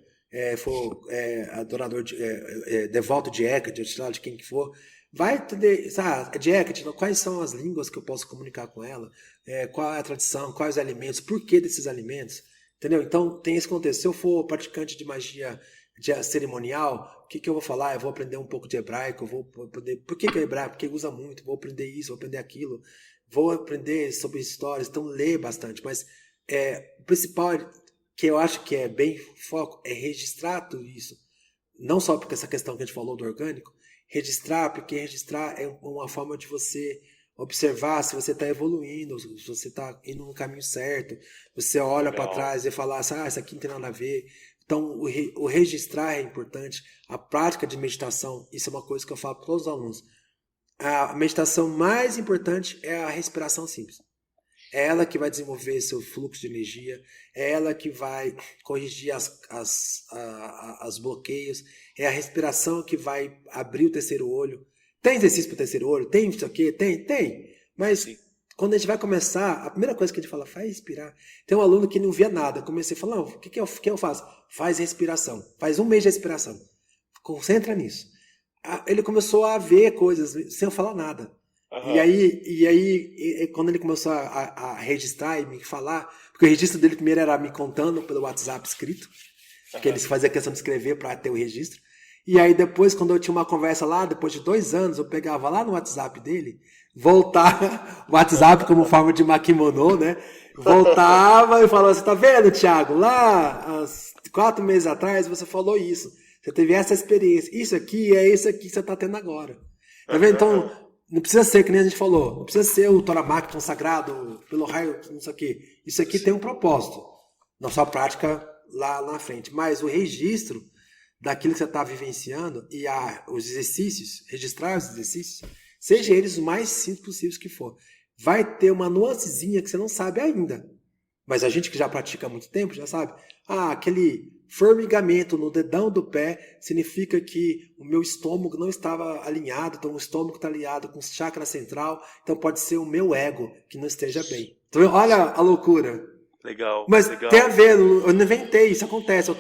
for adorador, devoto de Hecate, de quem que for, vai entender, sabe, de Hecate, quais são as línguas que eu posso comunicar com ela, qual é a tradição, quais os alimentos, por que desses alimentos, entendeu? Então, tem esse contexto. Se eu for praticante de magia cerimonial, o que eu vou falar? Eu vou aprender um pouco de hebraico, eu vou aprender por que é hebraico, porque usa muito, vou aprender isso, vou aprender aquilo, vou aprender sobre histórias, então lê bastante, mas o principal que eu acho que é bem foco é registrar tudo isso, não só porque essa questão que a gente falou do orgânico, porque registrar é uma forma de você observar se você está evoluindo, se você está indo no caminho certo, você olha para trás e fala assim, isso aqui não tem nada a ver. Então, o registrar é importante. A prática de meditação, isso é uma coisa que eu falo para todos os alunos. A meditação mais importante é a respiração simples. É ela que vai desenvolver seu fluxo de energia, é ela que vai corrigir os bloqueios, é a respiração que vai abrir o terceiro olho. Tem exercício para o terceiro olho? Tem isso aqui? Tem. Mas quando a gente vai começar, a primeira coisa que a gente fala, faz respirar. Tem um aluno que não via nada. Eu comecei a falar, não, o que eu faço? Faz respiração. Faz 1 mês de respiração. Concentra nisso. Ele começou a ver coisas sem eu falar nada. Uhum. E aí, quando ele começou a registrar e me falar, porque o registro dele primeiro era me contando pelo WhatsApp escrito, porque ele fazia questão de escrever para ter o registro. E aí depois, quando eu tinha uma conversa lá, depois de 2 anos, eu pegava lá no WhatsApp dele, voltava, o WhatsApp como forma de makimono, né? Voltava e falava assim, tá vendo, Thiago? Lá, 4 meses atrás, você falou isso. Você teve essa experiência. Isso aqui é isso aqui que você tá tendo agora. Tá vendo? Então, não precisa ser, que nem a gente falou, não precisa ser o Toramaki consagrado pelo raio, não sei o quê. Isso aqui tem um propósito na sua prática lá na frente. Mas o registro daquilo que você está vivenciando e os exercícios, registrar os exercícios, seja eles o mais simples possíveis que for, vai ter uma nuancezinha que você não sabe ainda. Mas a gente que já pratica há muito tempo já sabe. Aquele formigamento no dedão do pé significa que o meu estômago não estava alinhado, então o estômago está alinhado com o chakra central, então pode ser o meu ego que não esteja bem. Então, olha a loucura. Legal. Mas legal. Tem a ver, eu não inventei, isso acontece, eu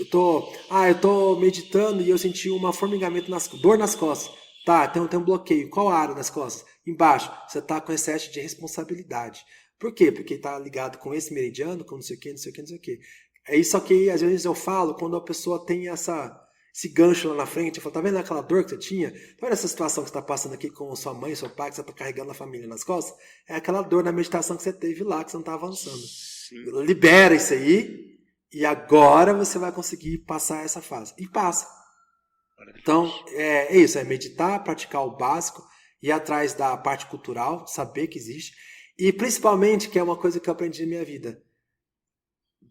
tô meditando e eu senti um formigamento, dor nas costas. Tá, tem um bloqueio. Qual área das costas? Embaixo. Você tá com excesso de responsabilidade. Por quê? Porque tá ligado com esse meridiano, com não sei o que, não sei o que, não sei o que. É isso que às vezes eu falo quando a pessoa tem esse gancho lá na frente. Eu falo, tá vendo aquela dor que você tinha? Tá vendo essa situação que você tá passando aqui com sua mãe, seu pai, que você tá carregando a família nas costas? É aquela dor na meditação que você teve lá, que você não tá avançando. Sim. Libera isso aí. E agora você vai conseguir passar essa fase. E passa. Então, é isso. É meditar, praticar o básico, ir atrás da parte cultural, saber que existe. E principalmente, que é uma coisa que eu aprendi na minha vida,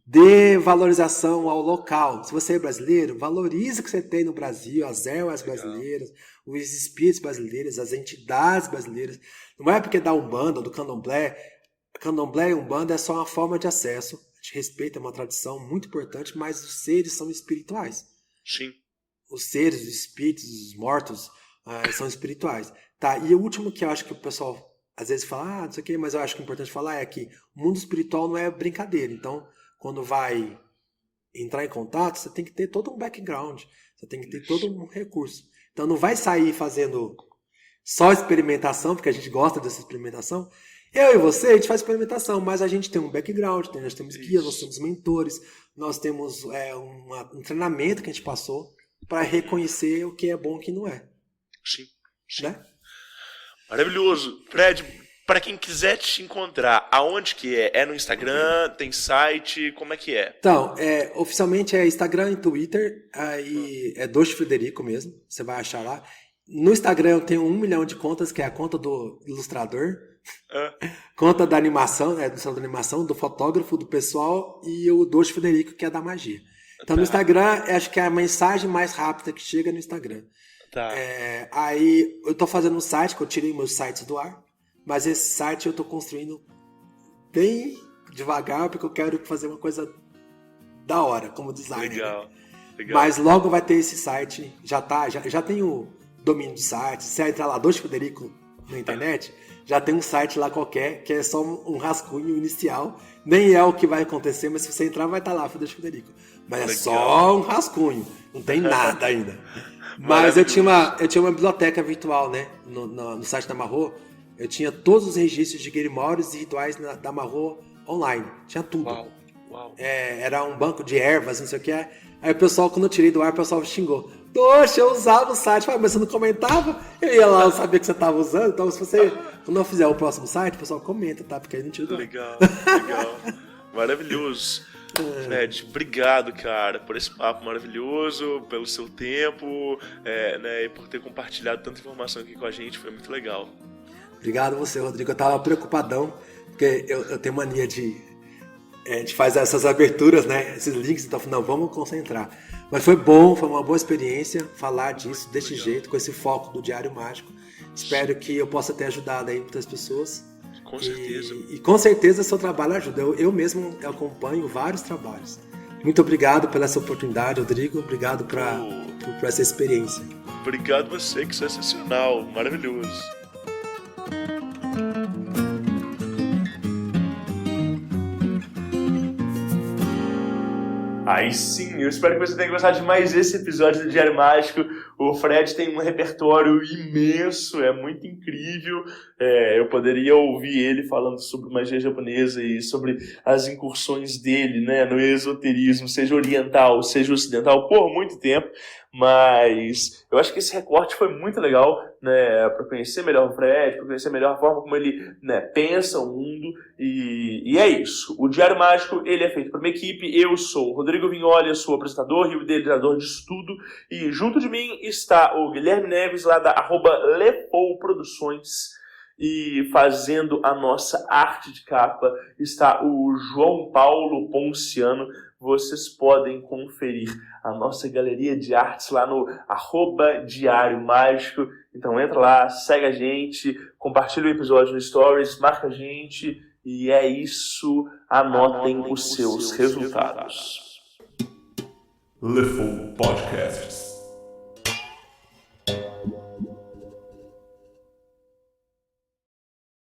dê valorização ao local. Se você é brasileiro, valorize o que você tem no Brasil, as ervas brasileiras, os espíritos brasileiros, as entidades brasileiras. Não é porque da Umbanda ou do Candomblé. Candomblé e Umbanda é só uma forma de acesso. A gente respeita, é uma tradição muito importante, mas os seres são espirituais. Sim. Os seres, os espíritos, os mortos são espirituais. Tá, e o último que eu acho que o pessoal às vezes fala, não sei o que, mas eu acho que é importante falar é que o mundo espiritual não é brincadeira. Então, quando vai entrar em contato, você tem que ter todo um background, você tem que ter todo um recurso. Então, não vai sair fazendo só experimentação, porque a gente gosta dessa experimentação. Eu e você, a gente faz experimentação, mas a gente tem um background, nós temos guias, nós temos mentores, nós temos um treinamento que a gente passou para reconhecer o que é bom e o que não é. Sim. Né? Maravilhoso. Fred, para quem quiser te encontrar, aonde que é? É no Instagram? Tem site? Como é que é? Então, oficialmente é Instagram e Twitter, aí é Doce Frederico mesmo, você vai achar lá. No Instagram eu tenho 1 milhão de contas, que é a conta do ilustrador, conta da animação, do animação, do fotógrafo, do pessoal, e o Doce Frederico, que é da magia. Então no Instagram, acho que é a mensagem mais rápida que chega no Instagram. Tá. Aí eu tô fazendo um site, que eu tirei meus sites do ar, mas esse site eu tô construindo bem devagar, porque eu quero fazer uma coisa da hora, como designer. Legal. Mas logo vai ter esse site, já tem o domínio do site. Se você entrar lá, Doce Frederico, na internet, já tem um site lá qualquer, que é só um rascunho inicial. Nem é o que vai acontecer, mas se você entrar, vai estar lá, Doce Frederico. Mas é só um rascunho, não tem nada ainda. Mas eu tinha uma biblioteca virtual, né, no site da Marro. Eu tinha todos os registros de Grimórios e rituais da Marro online. Tinha tudo. Uau. Era um banco de ervas, não sei o que é. Aí o pessoal, quando eu tirei do ar, o pessoal xingou. Poxa, eu usava o site. Mas você não comentava? Eu ia lá, eu sabia que você estava usando. Então, se você, quando eu fizer o próximo site, o pessoal comenta, tá? Porque aí não tira do ar. Legal. Maravilhoso. Fred, obrigado, cara, por esse papo maravilhoso, pelo seu tempo, né, e por ter compartilhado tanta informação aqui com a gente. Foi muito legal. Obrigado a você, Rodrigo. Eu tava preocupadão, porque eu tenho mania de fazer essas aberturas, né? Esses links, então não, vamos concentrar. Mas foi bom, foi uma boa experiência falar disso desse jeito, com esse foco do Diário Mágico. Espero que eu possa ter ajudado aí muitas pessoas. Com certeza. E com certeza seu trabalho ajuda. Eu mesmo acompanho vários trabalhos. Muito obrigado pela essa oportunidade, Rodrigo. Obrigado por essa experiência. Obrigado você, que sensacional, maravilhoso. Aí sim, eu espero que você tenha gostado de mais esse episódio do Diário Mágico. O Fred tem um repertório imenso, é muito incrível. Eu poderia ouvir ele falando sobre magia japonesa e sobre as incursões dele, né, no esoterismo, seja oriental, seja ocidental, por muito tempo. Mas eu acho que esse recorte foi muito legal, né, para conhecer melhor o Fred, para conhecer melhor a forma como ele, né, pensa o mundo. E é isso. O Diário Mágico, ele é feito por uma equipe. Eu sou o Rodrigo Vignoli, eu sou o apresentador e o idealizador disso tudo. E junto de mim está o Guilherme Neves, lá da @LepouProduções. E fazendo a nossa arte de capa está o João Paulo Ponciano. Vocês podem conferir a nossa galeria de artes lá no @Diário Mágico. Então entra lá, segue a gente, compartilha o episódio no Stories, marca a gente. E é isso, anotem os seus resultados. Lefou Podcasts.